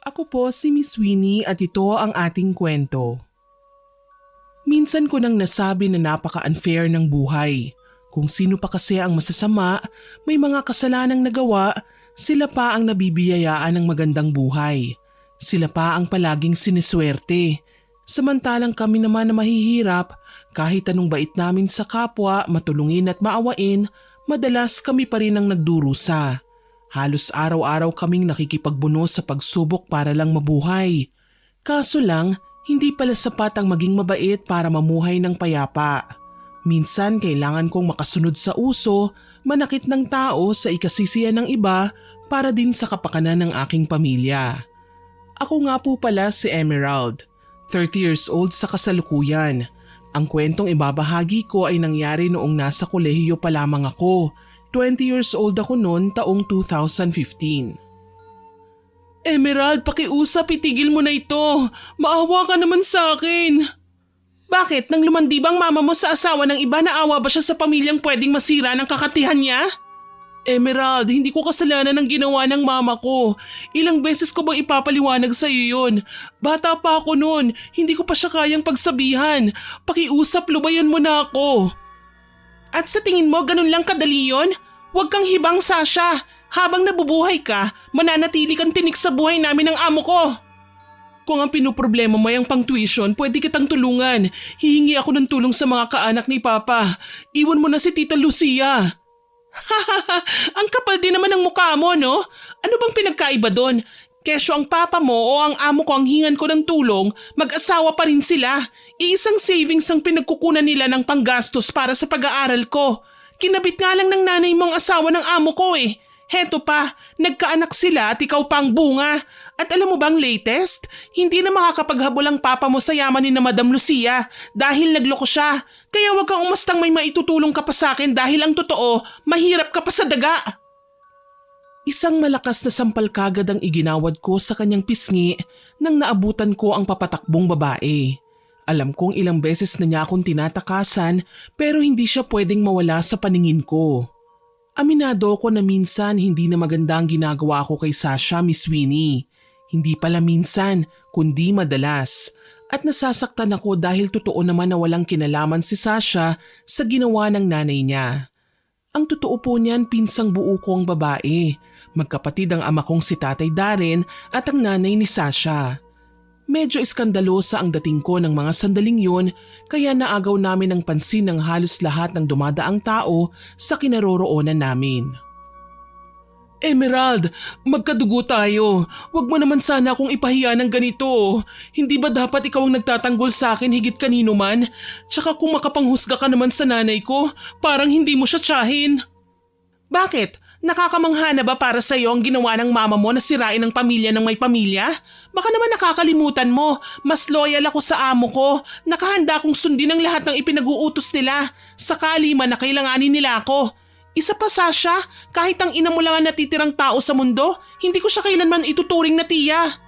Ako po si Miss Winnie at ito ang ating kwento. Minsan ko nang nasabi na napaka-unfair ng buhay. Kung sino pa kasi ang masasama, may mga kasalanang nagawa, sila pa ang nabibiyayaan ng magandang buhay. Sila pa ang palaging siniswerte. Samantalang kami naman na mahihirap, kahit anong bait namin sa kapwa, matulungin at maawain, madalas kami pa rin ang nagdurusa. Halos araw-araw kaming nakikipagbunos sa pagsubok para lang mabuhay. Kaso lang, hindi pala sapat ang maging mabait para mamuhay ng payapa. Minsan kailangan kong makasunod sa uso, manakit ng tao sa ikasisiyan ng iba para din sa kapakanan ng aking pamilya. Ako nga po pala si Emerald, 30 years old sa kasalukuyan. Ang kwentong ibabahagi ko ay nangyari noong nasa kolehiyo pa lamang ako. 20 years old ako noon taong 2015. Emerald, pakiusap, itigil mo na ito. Maawa ka naman sa akin. Bakit? Nang lumandi bang mama mo sa asawa ng iba, naawa ba siya sa pamilyang pwedeng masira ng kakatihan niya? Emerald, hindi ko kasalanan ng ginawa ng mama ko. Ilang beses ko bang ipapaliwanag sa iyo yun? Bata pa ako noon, hindi ko pa siya kayang pagsabihan. Pakiusap, lubayan mo na ako. At sa tingin mo, ganun lang kadali yun? Huwag kang hibang, Sasha. Habang nabubuhay ka, mananatili kang tinik sa buhay namin ng amo ko. Kung ang pinoproblema mo ay ang pang-tuition, pwede kitang tulungan. Hihingi ako ng tulong sa mga kaanak ni Papa. Iwan mo na si Tita Lucia. Hahaha, ang kapal din naman ng mukha mo, no? Ano bang pinagkaiba doon? Kesyo ang papa mo o ang amo ko ang hingan ko ng tulong, mag-asawa pa rin sila. Iisang savings ang pinagkukunan nila ng panggastos para sa pag-aaral ko. Kinabit nga lang ng nanay mong asawa ng amo ko eh. Heto pa, nagkaanak sila at ikaw pa ang bunga. At alam mo bang latest? Hindi na makakapaghabol ang papa mo sa yaman ni na Madam Lucia dahil nagloko siya. Kaya wag kang umastang may maitutulong ka pa sa akin dahil ang totoo, mahirap ka pa sa daga. Isang malakas na sampal kagad ang iginawad ko sa kanyang pisngi nang naabutan ko ang papatakbong babae. Alam kong ilang beses na niya akong tinatakasan pero hindi siya pwedeng mawala sa paningin ko. Aminado ko na minsan hindi na maganda ang ginagawa ko kay Sasha, Miss Winnie. Hindi pala minsan, kundi madalas. At nasasaktan ako dahil totoo naman na walang kinalaman si Sasha sa ginawa ng nanay niya. Ang totoo po niyan, pinsang buo ko ang babae. Magkapatid ang ama kong si Tatay Darren at ang nanay ni Sasha. Medyo iskandalosa ang dating ko ng mga sandaling yun kaya naagaw namin ang pansin ng halos lahat ng dumadaang tao sa kinaroroonan namin. Emerald, magkadugo tayo. Huwag mo naman sana akong ipahiya ng ganito. Hindi ba dapat ikaw ang nagtatanggol sa akin higit kanino man? Tsaka kung makapanghusga ka naman sa nanay ko, parang hindi mo siya tiyahin. Bakit? Nakakamangha na ba para sa iyo ang ginawa ng mama mo na sirain ang pamilya ng may pamilya? Baka naman nakakalimutan mo, mas loyal ako sa amo ko. Nakahanda akong sundin ang lahat ng ipinag-uutos nila. Sakali man na kailanganin nila ako. Isa pa, Sasha, kahit ang ina mo lang ang natitirang tao sa mundo, hindi ko siya kailanman ituturing na tiya.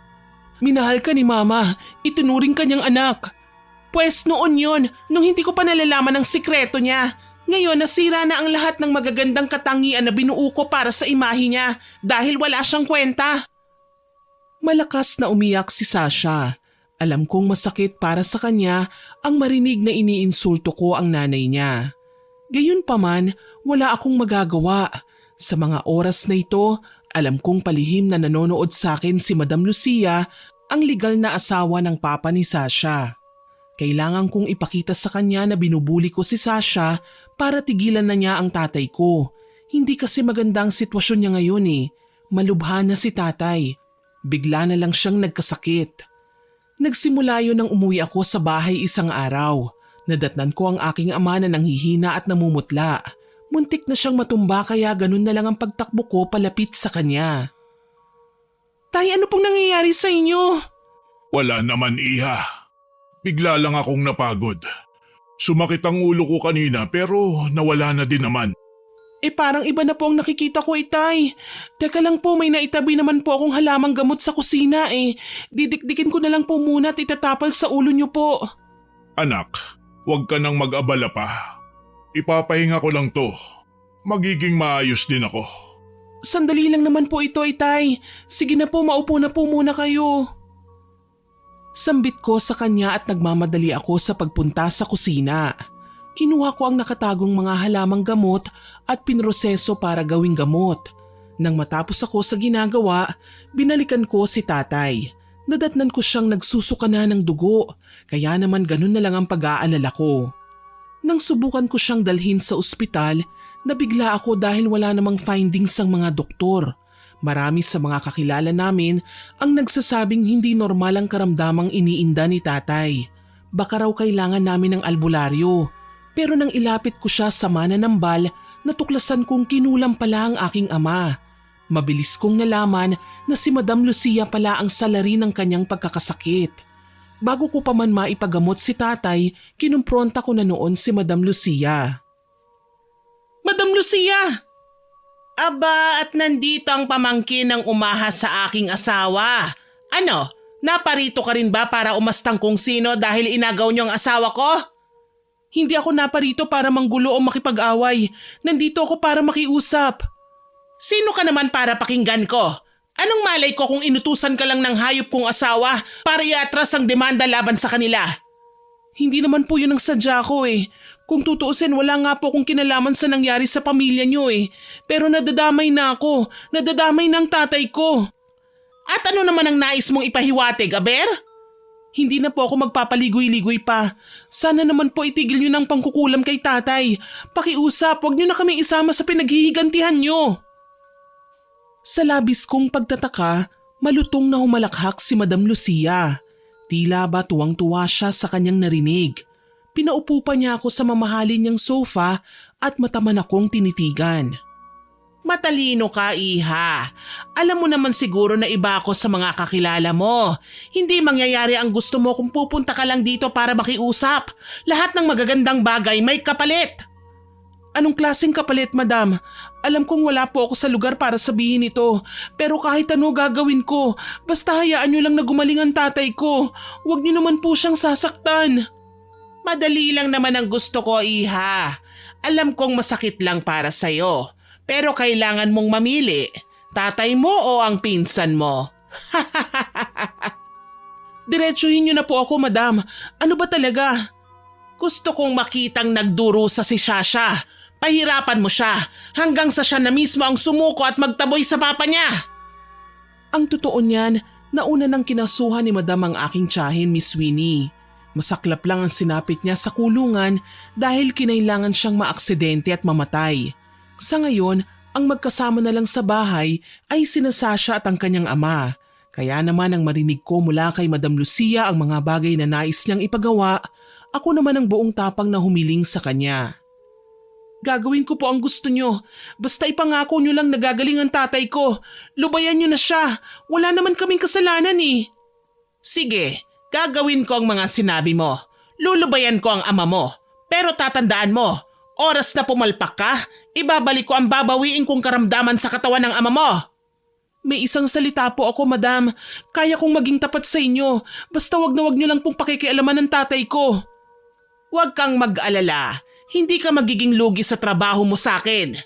Minahal ka ni mama, itunuring ka niyang anak. Pwes noon yon, nung hindi ko pa nalalaman ang sikreto niya. Ngayon nasira na ang lahat ng magagandang katangian na binuo ko para sa imahe niya dahil wala siyang kwenta. Malakas na umiyak si Sasha. Alam kong masakit para sa kanya ang marinig na iniinsulto ko ang nanay niya. Gayunpaman, wala akong magagawa. Sa mga oras na ito, alam kong palihim na nanonood sa akin si Madam Lucia, ang legal na asawa ng papa ni Sasha. Kailangan kong ipakita sa kanya na binubuli ko si Sasha para tigilan na niya ang tatay ko. Hindi kasi maganda ang sitwasyon niya ngayon eh. Malubha na si tatay. Bigla na lang siyang nagkasakit. Nagsimula yun nang umuwi ako sa bahay isang araw. Nadatnan ko ang aking ama na nanghihina at namumutla. Muntik na siyang matumba kaya ganun na lang ang pagtakbo ko palapit sa kanya. Tay, ano pong nangyayari sa inyo? Wala naman, iha. Bigla lang akong napagod. Sumakit ang ulo ko kanina pero nawala na din naman. Parang iba na po ang nakikita ko, Itay. Teka lang po, may naitabi naman po akong halamang gamot sa kusina eh. Didikdikin ko na lang po muna at itatapal sa ulo niyo po. Anak, huwag ka nang mag-abala pa. Ipapahinga ko lang to. Magiging maayos din ako. Sandali lang naman po ito, Itay. Sige na po, maupo na po muna kayo. Sambit ko sa kanya at nagmamadali ako sa pagpunta sa kusina. Kinuha ko ang nakatagong mga halamang gamot at pinroseso para gawing gamot. Nang matapos ako sa ginagawa, binalikan ko si tatay. Nadatnan ko siyang nagsusuka na ng dugo, kaya naman ganun na lang ang pag-aalala ko. Nang subukan ko siyang dalhin sa ospital, nabigla ako dahil wala namang findings ang mga doktor. Marami sa mga kakilala namin ang nagsasabing hindi normal ang karamdamang iniinda ni tatay. Baka raw kailangan namin ng albularyo. Pero nang ilapit ko siya sa mananambal, natuklasan kong kinulam pala ang aking ama. Mabilis kong nalaman na si Madam Lucia pala ang salari ng kanyang pagkakasakit. Bago ko pa man maipagamot si tatay, kinumpronta ko na noon si Madam Lucia. Madam Lucia! Aba, at nandito ang pamangkin ng umahas sa aking asawa. Ano, naparito ka rin ba para umastang kung sino dahil inagaw niyo ang asawa ko? Hindi ako naparito para manggulo o makipag-away. Nandito ako para makiusap. Sino ka naman para pakinggan ko? Anong malay ko kung inutusan ka lang ng hayop kong asawa para iatras ang demanda laban sa kanila? Hindi naman po yun ang sadya ko eh. Kung tutuusin, wala nga po akong kinalaman sa nangyari sa pamilya niyo eh. Pero nadadamay na ako. Nadadamay na ang tatay ko. At ano naman ang nais mong ipahiwatig, Aber? Hindi na po ako magpapaligoy-ligoy pa. Sana naman po itigil niyo ng pangkukulam kay tatay. Pakiusap, huwag niyo na kami isama sa pinaghihigantihan niyo. Sa labis kong pagtataka, malutong na humalakhak si Madam Lucia. Tila ba tuwang-tuwa siya sa kanyang narinig. Pinaupo pa niya ako sa mamahalin niyang sofa at mataman akong tinitigan. Matalino ka, Iha. Alam mo naman siguro na iba ako sa mga kakilala mo. Hindi mangyayari ang gusto mo kung pupunta ka lang dito para makiusap. Lahat ng magagandang bagay may kapalit. Anong klaseng kapalit, madam? Alam kong wala po ako sa lugar para sabihin ito. Pero kahit ano gagawin ko, basta hayaan niyo lang na gumaling ang tatay ko. Huwag niyo naman po siyang sasaktan. Madali lang naman ang gusto ko, Iha. Alam kong masakit lang para sa'yo. Pero kailangan mong mamili. Tatay mo o ang pinsan mo? Diretsuhin niyo na po ako, madam. Ano ba talaga? Gusto kong makitang nagdurusa si Shasha. Pahirapan mo siya hanggang sa siya na mismo ang sumuko at magtaboy sa papa niya. Ang totoo niyan, nauna nang kinasuhan ni madam ang aking tiyahin, Miss Winnie. Masaklap lang ang sinapit niya sa kulungan dahil kinailangan siyang maaksidente at mamatay. Sa ngayon, ang magkasama na lang sa bahay ay sina Sasha at ang kanyang ama. Kaya naman ang marinig ko mula kay Madam Lucia ang mga bagay na nais niyang ipagawa, ako naman ang buong tapang na humiling sa kanya. Gagawin ko po ang gusto niyo. Basta ipangako niyo lang nagagaling ang tatay ko. Lubayan niyo na siya. Wala naman kaming kasalanan eh. Sige, gagawin ko ang mga sinabi mo. Lulubayan ko ang ama mo. Pero tatandaan mo, oras na pumalpak ka, ibabalik ko ang babawiin kong karamdaman sa katawan ng ama mo. May isang salita po ako, madam. Kaya kong maging tapat sa inyo. Basta wag na wag niyo lang pong pakikialaman ng tatay ko. Huwag kang mag-alala. Hindi ka magiging lugi sa trabaho mo sa akin.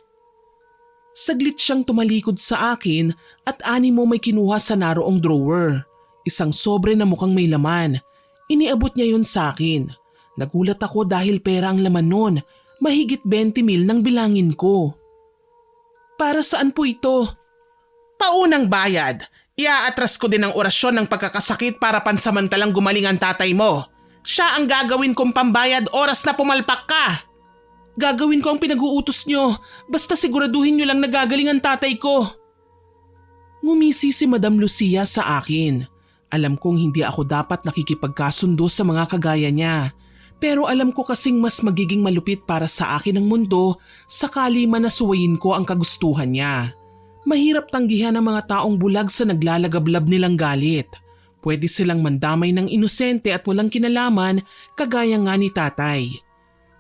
Saglit siyang tumalikod sa akin at animo may kinuha sa naroong drawer. Isang sobre na mukhang may laman. Iniabot niya yun sa akin. Nagulat ako dahil pera ang laman nun. Mahigit 20,000 nang bilangin ko. Para saan po ito? Paunang bayad. Iaatras ko din ang orasyon ng pagkakasakit para pansamantalang gumaling ang tatay mo. Siya ang gagawin kong pambayad oras na pumalpak ka. Gagawin ko ang pinag-uutos nyo. Basta siguraduhin nyo lang na gagaling ang tatay ko. Ngumisi si Madam Lucia sa akin. Alam kong hindi ako dapat nakikipagkasundo sa mga kagaya niya. Pero alam ko kasing mas magiging malupit para sa akin ang mundo sakali man nasuwayin ko ang kagustuhan niya. Mahirap tanggihan ang mga taong bulag sa naglalagablab nilang galit. Pwede silang mandamay ng inosente at walang kinalaman kagaya nga ni tatay.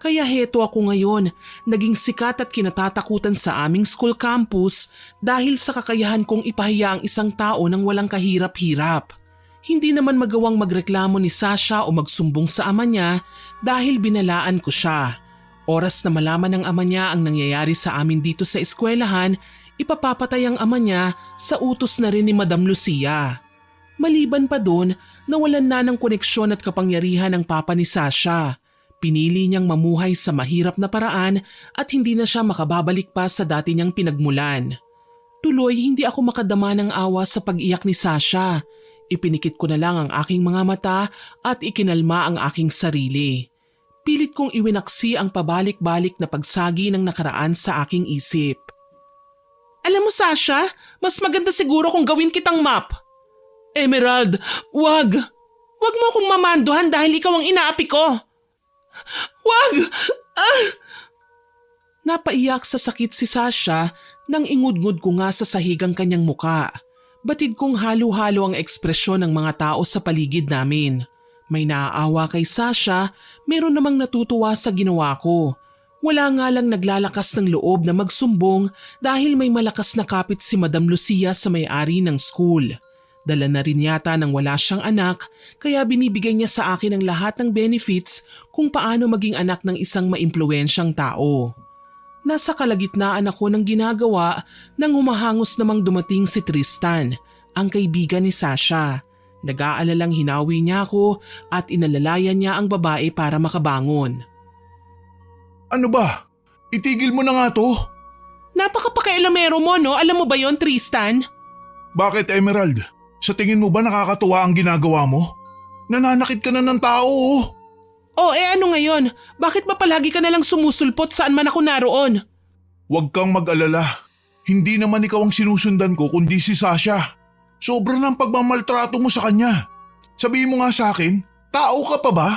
Kaya heto ako ngayon, naging sikat at kinatatakutan sa aming school campus dahil sa kakayahan kong ipahiya ang isang tao ng walang kahirap-hirap. Hindi naman magawang magreklamo ni Sasha o magsumbong sa ama niya dahil binalaan ko siya. Oras na malaman ng ama niya ang nangyayari sa amin dito sa eskwelahan, ipapapatay ang ama niya sa utos na rin ni Madam Lucia. Maliban pa doon, nawalan na ng koneksyon at kapangyarihan ng papa ni Sasha. Pinili niyang mamuhay sa mahirap na paraan at hindi na siya makababalik pa sa dati niyang pinagmulan. Tuloy, hindi ako makadama ng awa sa pag-iyak ni Sasha. Ipinikit ko na lang ang aking mga mata at ikinalma ang aking sarili. Pilit kong iwinaksi ang pabalik-balik na pagsagi ng nakaraan sa aking isip. Alam mo Sasha, mas maganda siguro kung gawin kitang map. Emerald, wag! Wag mo akong mamanduhan dahil ikaw ang inaapi ko. Wag! Napaiyak sa sakit si Sasha nang ingudngud ko nga sa sahigang kanyang muka. Batid kong halo-halo ang ekspresyon ng mga tao sa paligid namin. May naaawa kay Sasha, meron namang natutuwa sa ginawa ko. Wala nga lang naglalakas ng loob na magsumbong dahil may malakas na kapit si Madam Lucia sa may-ari ng school. Dala na rin yata nang wala siyang anak kaya binibigay niya sa akin ang lahat ng benefits kung paano maging anak ng isang maimpluwensyang tao. Nasa kalagitnaan ako ng ginagawa nang humahangos namang dumating si Tristan, ang kaibigan ni Sasha. Nag-aalalang hinawi niya ako at inalalayan niya ang babae para makabangon. Ano ba? Itigil mo na nga to. Napakapakailamero mo no, alam mo ba yon Tristan? Bakit Emerald? Sa tingin mo ba nakakatuwa ang ginagawa mo? Nananakit ka na ng tao oh. Ano ngayon? Bakit ba palagi ka nalang sumusulpot saan man ako naroon? Huwag kang mag-alala. Hindi naman ikaw ang sinusundan ko kundi si Sasha. Sobra ng pagmamaltrato mo sa kanya. Sabihin mo nga sa akin, tao ka pa ba?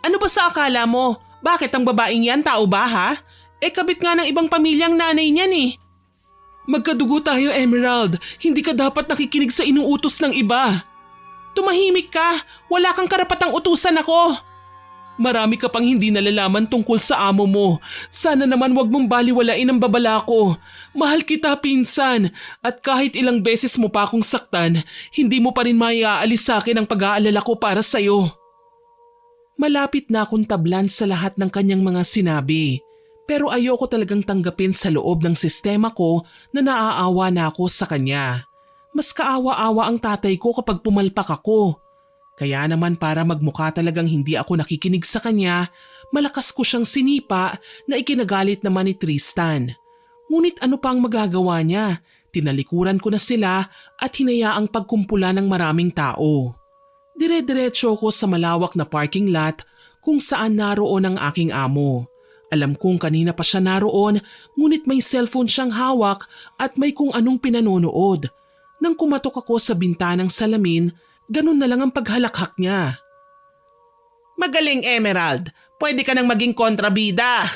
Ano ba sa akala mo? Bakit ang babaeng yan tao ba ha? Kabit nga ng ibang pamilyang nanay niyan eh. Magkadugo tayo Emerald, hindi ka dapat nakikinig sa inuutos ng iba. Tumahimik ka, wala kang karapatang utusan ako. Marami ka pang hindi nalalaman tungkol sa amo mo. Sana naman wag mong baliwalain ang babala ko. Mahal kita pinsan at kahit ilang beses mo pa akong saktan, hindi mo pa rin maiaalis sa akin ang pag-aalala ko para sa'yo. Malapit na akong tablan sa lahat ng kanyang mga sinabi. Pero ayoko talagang tanggapin sa loob ng sistema ko na naaawa na ako sa kanya. Mas kaawa-awa ang tatay ko kapag pumalpak ako. Kaya naman para magmukha talagang hindi ako nakikinig sa kanya, malakas ko siyang sinipa na ikinagalit naman ni Tristan. Ngunit ano pa ang magagawa niya? Tinalikuran ko na sila at hinayaang pagkumpula ng maraming tao. Dire-diretso ko sa malawak na parking lot kung saan naroon ang aking amo. Alam kong kanina pa siya naroon ngunit may cellphone siyang hawak at may kung anong pinanonood. Nang kumatok ako sa bintanang salamin, ganun na lang ang paghalakhak niya. Magaling Emerald, pwede ka nang maging kontrabida.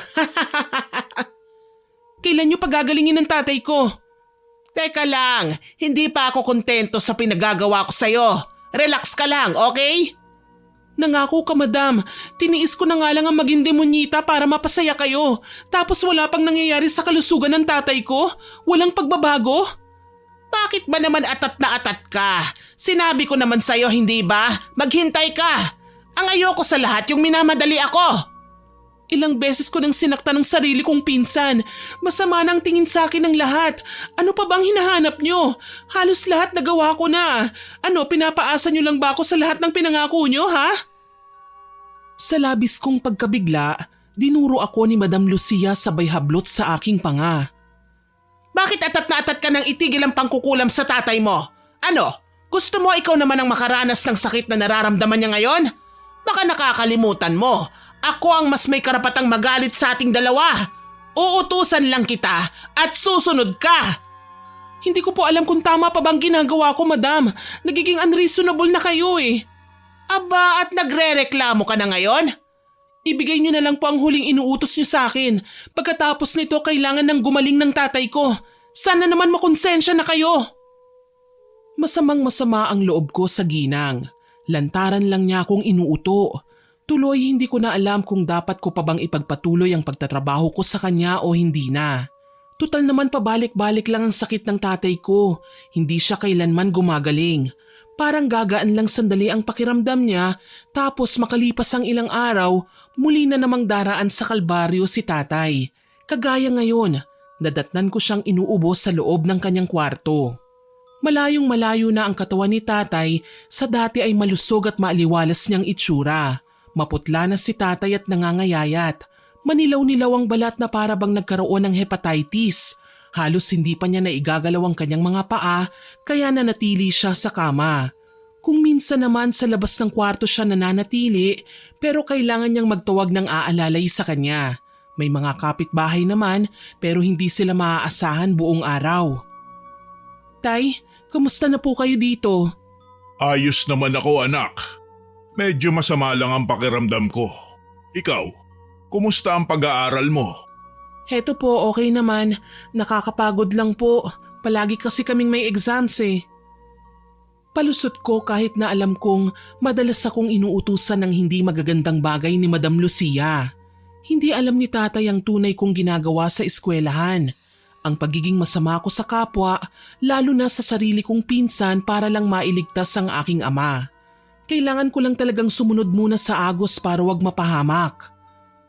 Kailan niyo pagagalingin ng tatay ko? Teka lang, hindi pa ako kontento sa pinagagawa ko sa'yo. Relax ka lang, okay? Nangako ka madam, tiniis ko na nga lang ang maging demonyita para mapasaya kayo. Tapos wala pang nangyayari sa kalusugan ng tatay ko? Walang pagbabago? Bakit ba naman atat na atat ka? Sinabi ko naman sa'yo hindi ba? Maghintay ka! Ang ayoko sa lahat yung minamadali ako! Ilang beses ko nang sinakta ng sarili kong pinsan. Masama nang tingin sa akin ng lahat. Ano pa bang hinahanap nyo? Halos lahat nagawa ko na. Pinapaasa nyo lang ba ako sa lahat ng pinangako nyo, ha? Sa labis kong pagkabigla, dinuro ako ni Madam Lucia sabay hablot sa aking panga. Bakit atat na atat ka nang itigil ang pangkukulam sa tatay mo? Gusto mo ikaw naman ang makaranas ng sakit na nararamdaman niya ngayon? Baka nakakalimutan mo. Ako ang mas may karapatang magalit sa ating dalawa. Uutusan lang kita at susunod ka. Hindi ko po alam kung tama pa bang ginagawa ko, madam. Nagiging unreasonable na kayo eh. Aba, at nagre-reklamo ka na ngayon? Ibigay niyo na lang po ang huling inuutos niyo sa akin. Pagkatapos nito, kailangan ng gumaling ng tatay ko. Sana naman makonsensya na kayo. Masamang-masama ang loob ko sa ginang. Lantaran lang niya akong inuuto. Tuloy hindi ko na alam kung dapat ko pa bang ipagpatuloy ang pagtatrabaho ko sa kanya o hindi na. Tutal naman pabalik-balik lang ang sakit ng tatay ko. Hindi siya kailanman gumagaling. Parang gagaan lang sandali ang pakiramdam niya tapos makalipas ang ilang araw, muli na namang daraan sa kalbaryo si tatay. Kagaya ngayon, Nadatnan ko siyang inuubos sa loob ng kanyang kwarto. Malayong malayo na ang katawan ni tatay sa dati ay malusog at maaliwalas niyang itsura. Maputla na si tatay at nangangayayat. Manilaw-nilaw ang balat na para bang nagkaroon ng hepatitis. Halos hindi pa niya naigagalaw ang kanyang mga paa kaya nanatili siya sa kama. Kung minsan naman sa labas ng kwarto siya nananatili pero kailangan niyang magtawag ng aalalay sa kanya. May mga kapitbahay naman pero hindi sila maaasahan buong araw. Tay, kamusta na po kayo dito? Ayos naman ako, anak. Medyo masama lang ang pakiramdam ko. Ikaw, kumusta ang pag-aaral mo? Heto po, okay naman. Nakakapagod lang po. Palagi kasi kaming may exams eh. Palusot ko kahit na alam kong madalas akong inuutusan ng hindi magagandang bagay ni Madam Lucia. Hindi alam ni tatay ang tunay kong ginagawa sa eskwelahan. Ang pagiging masama ko sa kapwa, lalo na sa sarili kong pinsan para lang mailigtas ang aking ama. Kailangan ko lang talagang sumunod muna sa agos para wag mapahamak.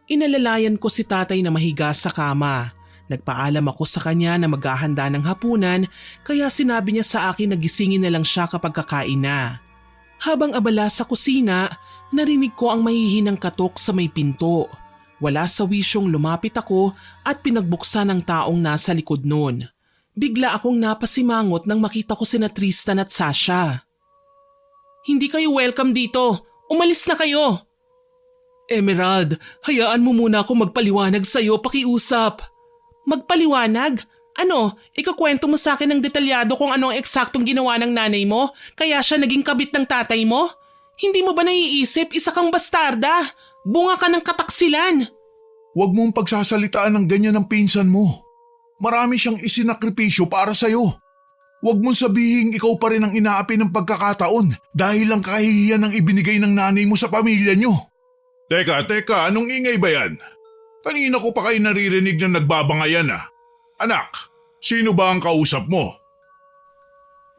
Inalalayan ko si tatay na mahiga sa kama. Nagpaalam ako sa kanya na maghahanda ng hapunan kaya sinabi niya sa akin na gisingin na lang siya kapag kakain na. Habang abala sa kusina, narinig ko ang mahihinang katok sa may pinto. Wala sa wisyong lumapit ako at pinagbuksan ng taong nasa likod nun. Bigla akong napasimangot nang makita ko sina Tristan at Sasha. Hindi kayo welcome dito. Umalis na kayo. Emerald, hayaan mo muna ako magpaliwanag sa'yo, pakiusap. Magpaliwanag? Ano, ikakwento mo sa akin ng detalyado kung anong eksaktong ginawa ng nanay mo kaya siya naging kabit ng tatay mo? Hindi mo ba naiisip isa kang bastarda? Bunga ka ng kataksilan. Huwag mong pagsasalitaan ng ganyan ng pinsan mo. Marami siyang isinakripisyo para sa'yo. Huwag mong sabihin ikaw pa rin ang inaapi ng pagkakataon dahil lang kahihiyan ang ibinigay ng nanay mo sa pamilya niyo. Teka, anong ingay ba yan? Kanina ko pa kayo naririnig na nagbabangayan ah. Anak, sino ba ang kausap mo?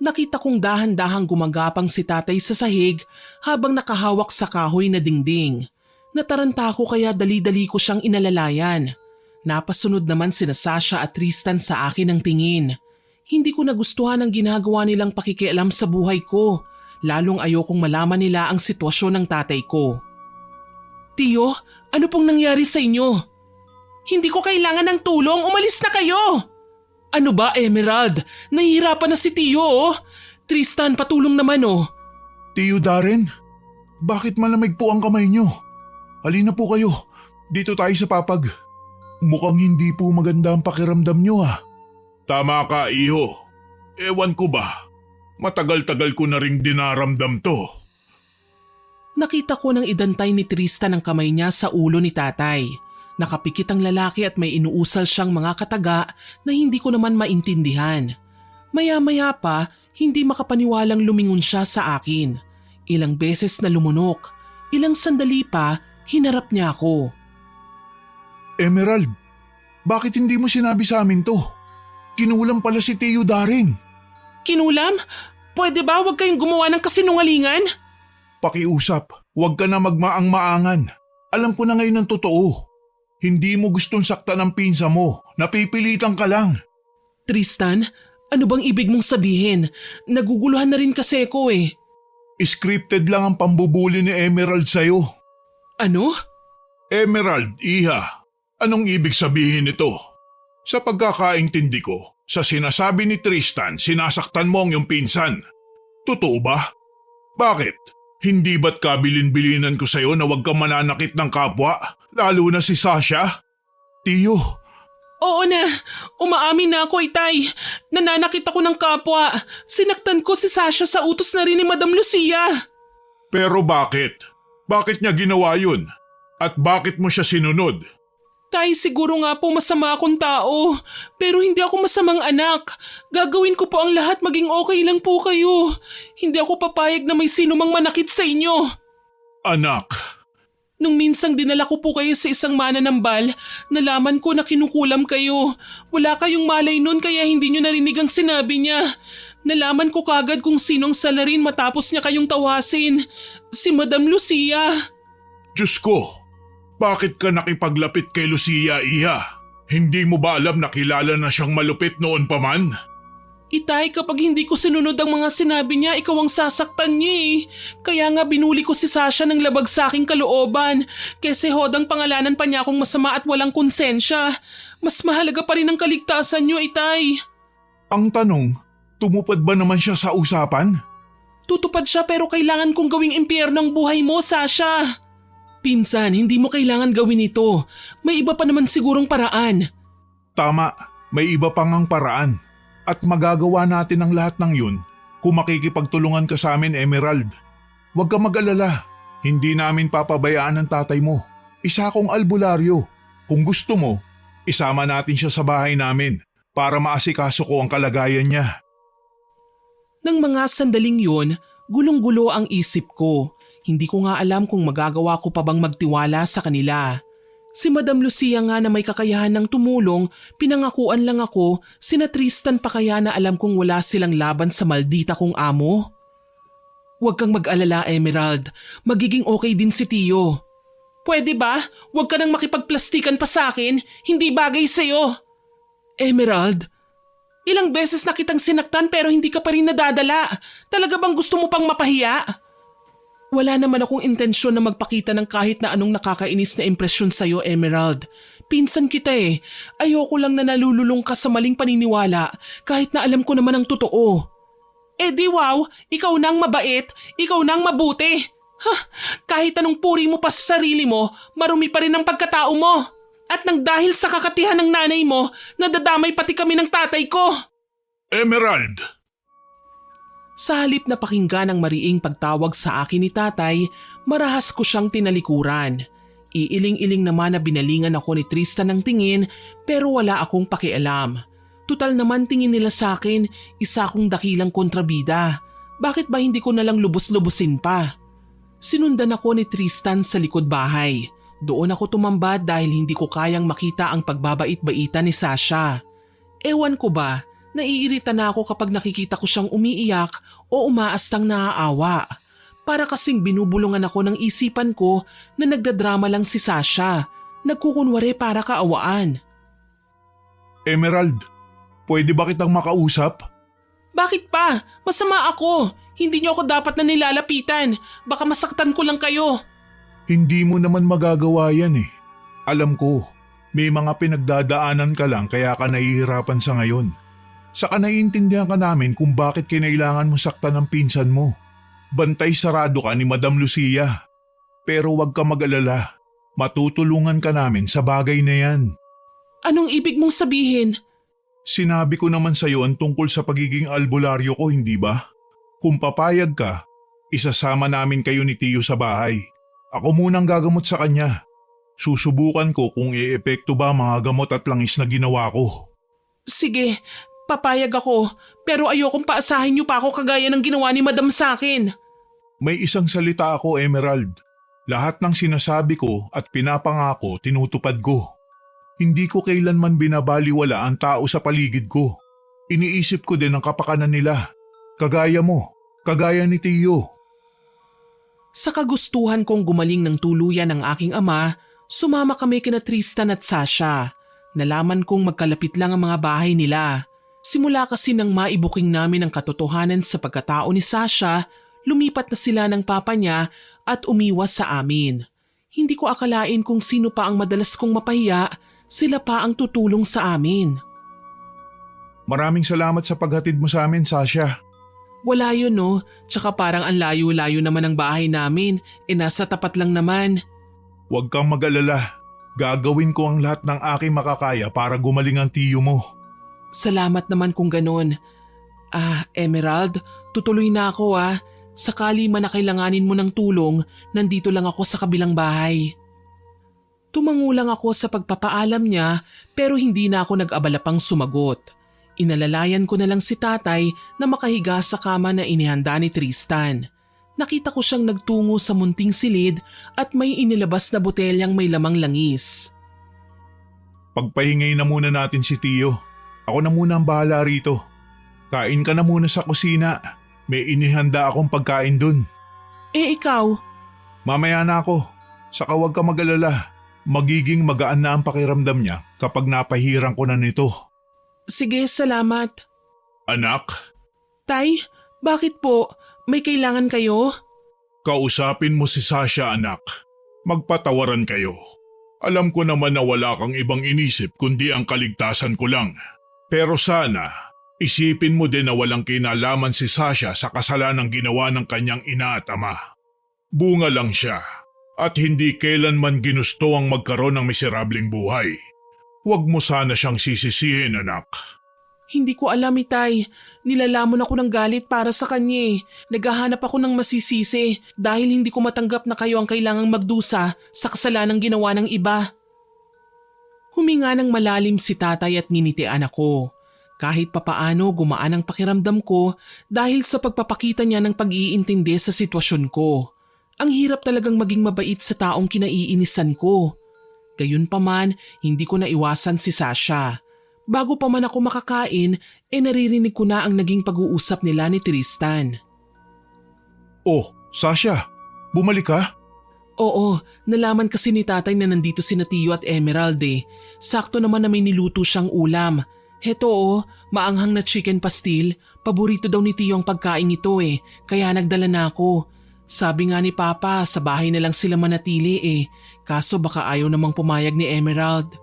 Nakita kong dahan-dahang gumagapang si tatay sa sahig habang nakahawak sa kahoy na dingding. Nataranta ko kaya dali-dali ko siyang inalalayan. Napasunod naman sina Sasha at Tristan sa akin ng tingin. Hindi ko nagustuhan ang ginagawa nilang pakikialam sa buhay ko. Lalong ayokong malaman nila ang sitwasyon ng tatay ko. Tiyo, ano pong nangyari sa inyo? Hindi ko kailangan ng tulong, umalis na kayo! Ano ba, Emerald? Nahihirapan na si Tiyo oh. Tristan, patulong naman oh. Tiyo Darren, bakit malamig po ang kamay niyo? Halina po kayo, dito tayo sa papag. Mukhang hindi po maganda ang pakiramdam niyo ah. Tama ka, iho. Ewan ko ba, matagal-tagal ko na ring dinaramdam to. Nakita ko nang idantay ni Tristan ang kamay niya sa ulo ni tatay. Nakapikit ang lalaki at may inuusal siyang mga kataga na hindi ko naman maintindihan. Maya-maya pa, hindi makapaniwalang lumingon siya sa akin. Ilang beses na lumunok, ilang sandali pa, hinarap niya ako. Emerald, bakit hindi mo sinabi sa amin to? Kinulam pala si Tiyo Darren. Kinulam? Pwede ba huwag kayong gumawa ng kasinungalingan? Pakiusap, huwag ka na magmaang-maangan. Alam ko na ngayon ang totoo. Hindi mo gustong saktan ang pinsa mo. Napipilitan ka lang. Tristan, ano bang ibig mong sabihin? Naguguluhan na rin kasi ako eh. Scripted lang ang pambubuli ni Emerald sa'yo. Ano? Emerald, iha. Anong ibig sabihin nito? Sa pagkakaintindi ko, sa sinasabi ni Tristan, sinasaktan mo ang iyong pinsan. Totoo ba? Bakit? Hindi ba't kabilin-bilinan ko sa'yo na huwag kang mananakit ng kapwa, lalo na si Sasha? Tiyo. Oo na, umaamin na ako itay. Nananakit ako ng kapwa. Sinaktan ko si Sasha sa utos na rin ni Madam Lucia. Pero bakit? Bakit niya ginawa yun? At bakit mo siya sinunod? Tay, siguro nga po masama akong tao. Pero hindi ako masamang anak. Gagawin ko po ang lahat maging okay lang po kayo. Hindi ako papayag na may sino mang manakit sa inyo. Anak. Nung minsang dinala ko po kayo sa isang mananambal, nalaman ko na kinukulam kayo. Wala kayong malay nun kaya hindi nyo narinig ang sinabi niya. Nalaman ko kagad kung sinong salarin matapos niya kayong tawasin. Si Madam Lucia. Diyos ko, bakit ka nakipaglapit kay Lucia, iha? Hindi mo ba alam na kilala na siyang malupit noon pa man? Itay, kapag hindi ko sinunod ang mga sinabi niya, ikaw ang sasaktan niya eh. Kaya nga binuli ko si Sasha ng labag sa aking kalooban. Kasi hodang pangalanan pa niya akong masama at walang konsensya. Mas mahalaga pa rin ang kaligtasan niyo, Itay. Ang tanong, tumupad ba naman siya sa usapan? Tutupad siya pero kailangan kong gawing impyerno ang buhay mo, Sasha. Pinsan, hindi mo kailangan gawin ito. May iba pa naman sigurong paraan. Tama, may iba pang ang paraan. At magagawa natin ang lahat ng yun kung makikipagtulungan ka sa amin, Emerald. Huwag ka mag-alala, hindi namin papabayaan ang tatay mo. Isa akong albularyo. Kung gusto mo, isama natin siya sa bahay namin para maasikaso ko ang kalagayan niya. Nang mga sandaling yun, gulong-gulo ang isip ko. Hindi ko nga alam kung magagawa ko pa bang magtiwala sa kanila. Si Madam Lucia nga na may kakayahan ng tumulong, pinangakuan lang ako, sina Tristan pa kaya na alam kong wala silang laban sa maldita kong amo? Huwag kang mag-alala, Emerald. Magiging okay din si Tio. Pwede ba? Huwag ka nang makipagplastikan pa sa akin. Hindi bagay sa'yo. Emerald, ilang beses na kitang sinaktan pero hindi ka pa rin nadadala. Talaga bang gusto mo pang mapahiya? Wala naman akong intensyon na magpakita ng kahit na anong nakakainis na impresyon sa'yo, Emerald. Pinsan kita eh. Ayoko lang na nalululong ka sa maling paniniwala kahit na alam ko naman ang totoo. Eh di wow, ikaw nang mabait, ikaw nang mabuti. Kahit anong puri mo pa sa sarili mo, marumi pa rin ang pagkatao mo. At nang dahil sa kakatihan ng nanay mo, nadadamay pati kami ng tatay ko. Emerald! Sa halip na pakinggan ang mariing pagtawag sa akin ni tatay, marahas ko siyang tinalikuran. Iiling-iling naman na binalingan ako ni Tristan ng tingin pero wala akong pakialam. Tutal naman tingin nila sa akin, isa akong dakilang kontrabida. Bakit ba hindi ko nalang lubos-lubusin pa? Sinundan ako ni Tristan sa likod bahay. Doon ako tumambad dahil hindi ko kayang makita ang pagbabait-baitan ni Sasha. Ewan ko ba, naiirita na ako kapag nakikita ko siyang umiiyak o umaastang naaawa. Para kasing binubulungan ako ng isipan ko na nagdadrama lang si Sasha. Nagkukunwari para kaawaan. Emerald, pwede ba kitang makausap? Bakit pa? Masama ako. Hindi niyo ako dapat na nilalapitan. Baka masaktan ko lang kayo. Hindi mo naman magagawa yan eh. Alam ko, may mga pinagdadaanan ka lang kaya ka nahihirapan sa ngayon. Saka naiintindihan ka namin kung bakit kinailangan mo saktan ng pinsan mo. Bantay sarado ka ni Madam Lucia. Pero huwag ka mag-alala. Matutulungan ka namin sa bagay na yan. Anong ibig mong sabihin? Sinabi ko naman sa iyo ang tungkol sa pagiging albularyo ko, hindi ba? Kung papayag ka, isasama namin kayo ni Tio sa bahay. Ako munang gagamot sa kanya. Susubukan ko kung i-epekto ba mga gamot at langis na ginawa ko. Sige, papayag ako, pero ayokong paasahin niyo pa ako kagaya ng ginawa ni Madam sa akin. May isang salita ako, Emerald. Lahat ng sinasabi ko at pinapangako tinutupad ko. Hindi ko kailanman binabaliwala ang tao sa paligid ko. Iniisip ko din ang kapakanan nila. Kagaya mo, kagaya ni Tio. Sa kagustuhan kong gumaling ng tuluyan ng aking ama, sumama kami kina Tristan at Sasha. Nalaman kong magkalapit lang ang mga bahay nila. Simula kasi nang maibuking namin ang katotohanan sa pagkatao ni Sasha, lumipat na sila ng papa niya at umiwas sa amin. Hindi ko akalain kung sino pa ang madalas kong mapahiya, sila pa ang tutulong sa amin. Maraming salamat sa paghatid mo sa amin, Sasha. Wala yun no, tsaka parang ang layo-layo naman ang bahay namin, nasa tapat lang naman. Huwag kang mag-alala. Gagawin ko ang lahat ng aking makakaya para gumaling ang tiyo mo. Salamat naman kung ganun. Emerald, tutuloy na ako Sakali man na kailanganin mo ng tulong, nandito lang ako sa kabilang bahay. Tumangulang ako sa pagpapaalam niya pero hindi na ako nag-abala pang sumagot. Inalalayan ko na lang si tatay na makahiga sa kama na inihanda ni Tristan. Nakita ko siyang nagtungo sa munting silid at may inilabas na botelyang may lamang langis. Pagpahingay na muna natin si Tio. Ako na muna ang bahala rito. Kain ka na muna sa kusina. May inihanda akong pagkain dun. Ikaw? Mamaya na ako. Saka huwag ka mag-alala. Magiging magaan na ang pakiramdam niya kapag napahiran ko na nito. Sige, salamat. Anak, Tay, bakit po? May kailangan kayo? kausapin mo si Sasha, anak. Magpatawaran kayo. Alam ko naman na wala kang ibang inisip kundi ang kaligtasan ko lang. Pero sana, isipin mo din na walang kinalaman si Sasha sa kasalanang ginawa ng kanyang ina at ama. Bunga lang siya at hindi kailanman ginusto ang magkaroon ng miserableng buhay. Huwag mo sana siyang sisisihin, anak. Hindi ko alam, Itay. Nilalamon ako ng galit para sa kanya eh. Naghahanap ako ng masisisi dahil hindi ko matanggap na kayo ang kailangang magdusa sa kasalanang ginawa ng iba. Huminga ng malalim si tatay at nginitian ako. Kahit papaano gumaan ang pakiramdam ko dahil sa pagpapakita niya ng pag-iintindi sa sitwasyon ko. Ang hirap talagang maging mabait sa taong kinaiinisan ko. Gayunpaman, hindi ko naiwasan si Sasha. Bago pa man ako makakain, naririnig ko na ang naging pag-uusap nila ni Tristan. Oh, Sasha, bumalik ka? Oo, nalaman kasi ni tatay na nandito sina Tio at Emerald eh. Sakto naman na may niluto siyang ulam. Heto maanghang na chicken pastil. Paborito daw ni Tio ang pagkain ito eh, kaya nagdala na ako. Sabi nga ni Papa, sa bahay na lang sila manatili eh. Kaso baka ayaw namang pumayag ni Emerald.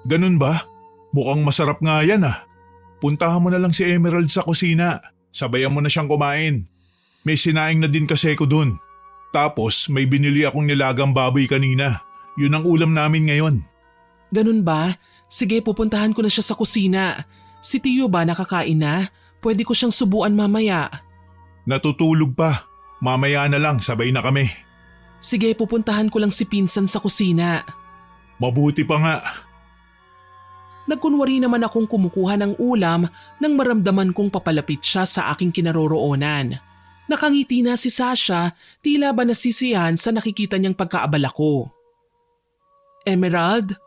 Ganun ba? Mukhang masarap nga yan ah. Puntahan mo na lang si Emerald sa kusina. Sabayan mo na siyang kumain. May sinaing na din kasi ko dun. Tapos may binili akong nilagang baboy kanina. Yun ang ulam namin ngayon. Ganun ba? Sige, pupuntahan ko na siya sa kusina. Si Tio ba nakakain na? Pwede ko siyang subuan mamaya. Natutulog pa. Mamaya na lang, sabay na kami. Sige, pupuntahan ko lang si Pinsan sa kusina. Mabuti pa nga. Nagkunwari naman akong kumukuha ng ulam nang maramdaman kong papalapit siya sa aking kinaroroonan. Nakangiti na si Sasha, tila ba nasisiyahan sa nakikita niyang pagkaabala ko. Emerald?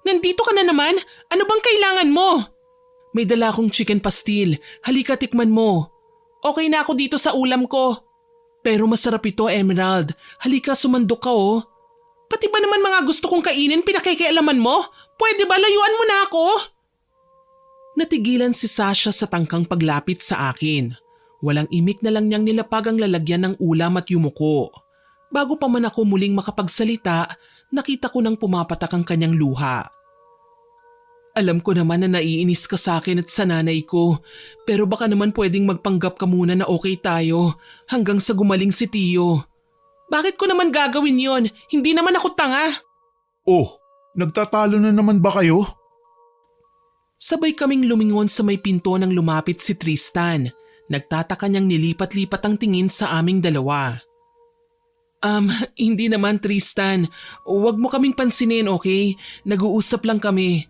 Nandito ka na naman? Ano bang kailangan mo? May dala akong chicken pastil. Halika, tikman mo. Okay na ako dito sa ulam ko. Pero masarap ito, Emerald. Halika, sumandok ka Pati ba naman mga gusto kong kainin pinakikialaman mo? Pwede ba layuan mo na ako? Natigilan si Sasha sa tangkang paglapit sa akin. Walang imik na lang niyang nilapag ang lalagyan ng ulam at yumuko. Bago pa man ako muling makapagsalita, nakita ko nang pumapatak ang kanyang luha. Alam ko naman na naiinis ka sa akin at sa nanay ko, pero baka naman pwedeng magpanggap ka muna na okay tayo hanggang sa gumaling si Tio. Bakit ko naman gagawin yon? Hindi naman ako tanga. Oh, nagtatalo na naman ba kayo? Sabay kaming lumingon sa may pinto nang lumapit si Tristan. Nagtataka niyang nilipat-lipat ang tingin sa aming dalawa. Hindi naman Tristan. Huwag mo kaming pansinin, okay? Nag-uusap lang kami.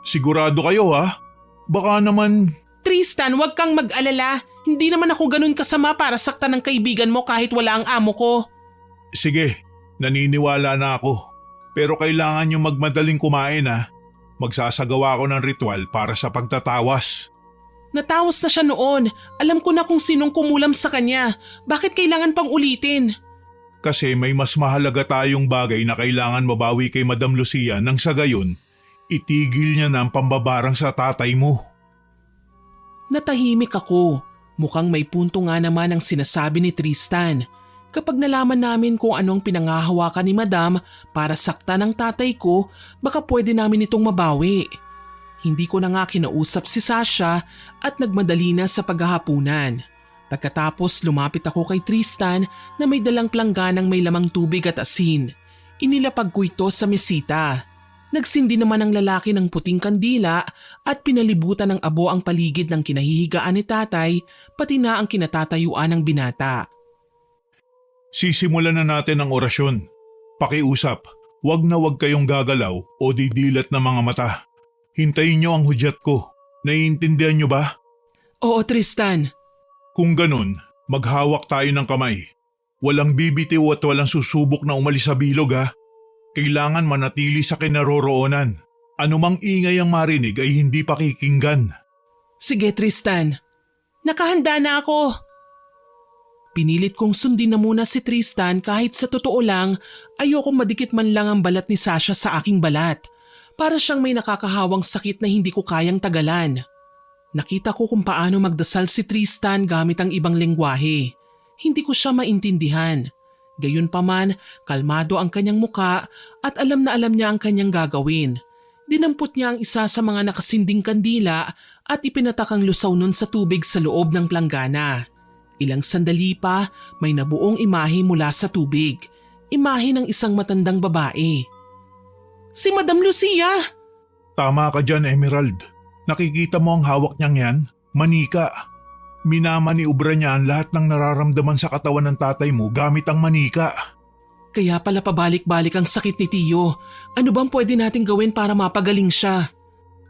Sigurado kayo ha? Baka naman… Tristan, huwag kang mag-alala. Hindi naman ako ganun kasama para saktan ng kaibigan mo kahit wala ang amo ko. Sige, naniniwala na ako. Pero kailangan nyo magmadaling kumain ha. Magsasagawa ako ng ritual para sa pagtatawas. Natawas na siya noon. Alam ko na kung sinong kumulam sa kanya. Bakit kailangan pang ulitin? Kasi may mas mahalaga tayong bagay na kailangan mabawi kay Madam Lucia nang sa gayon, itigil niya na ang pambabarang sa tatay mo. Natahimik ako. Mukhang may punto nga naman ang sinasabi ni Tristan. Kapag nalaman namin kung anong pinangahawakan ni Madam para saktan ang tatay ko, baka pwede namin itong mabawi. Hindi ko na nga kinausap si Sasha at nagmadali na sa paghahapunan. Pagkatapos lumapit ako kay Tristan na may dalang plangganang may lamang tubig at asin. Inilapag ko ito sa mesita. Nagsindi naman ang lalaki ng puting kandila at pinalibutan ng abo ang paligid ng kinahihigaan ni tatay pati na ang kinatatayuan ng binata. Sisimulan na natin ang orasyon. Pakiusap, wag na wag kayong gagalaw o didilat na mga mata. Hintayin niyo ang hudyat ko. Naiintindihan niyo ba? Oo, Tristan. Kung ganun, maghawak tayo ng kamay. Walang bibitiw at walang susubok na umalis sa bilog ha. Kailangan manatili sa kinaroroonan. Anumang ingay ang marinig ay hindi pakikinggan. Sige, Tristan. Nakahanda na ako. Pinilit kong sundin na muna si Tristan kahit sa totoo lang ayokong madikit man lang ang balat ni Sasha sa aking balat. Para siyang may nakakahawang sakit na hindi ko kayang tagalan. Nakita ko kung paano magdasal si Tristan gamit ang ibang lengguwahe. Hindi ko siya maintindihan. Gayunpaman, kalmado ang kanyang muka at alam na alam niya ang kanyang gagawin. Dinampot niya ang isa sa mga nakasinding kandila at ipinatakang lusaw nun sa tubig sa loob ng planggana. Ilang sandali pa, may nabuong imahe mula sa tubig. Imahe ng isang matandang babae. Si Madam Lucia! Tama ka dyan, Emerald. Nakikita mo ang hawak niyang yan? Manika. Minamaniubra niya ang lahat ng nararamdaman sa katawan ng tatay mo gamit ang manika. Kaya pala pabalik-balik ang sakit ni Tiyo. Ano bang pwede nating gawin para mapagaling siya?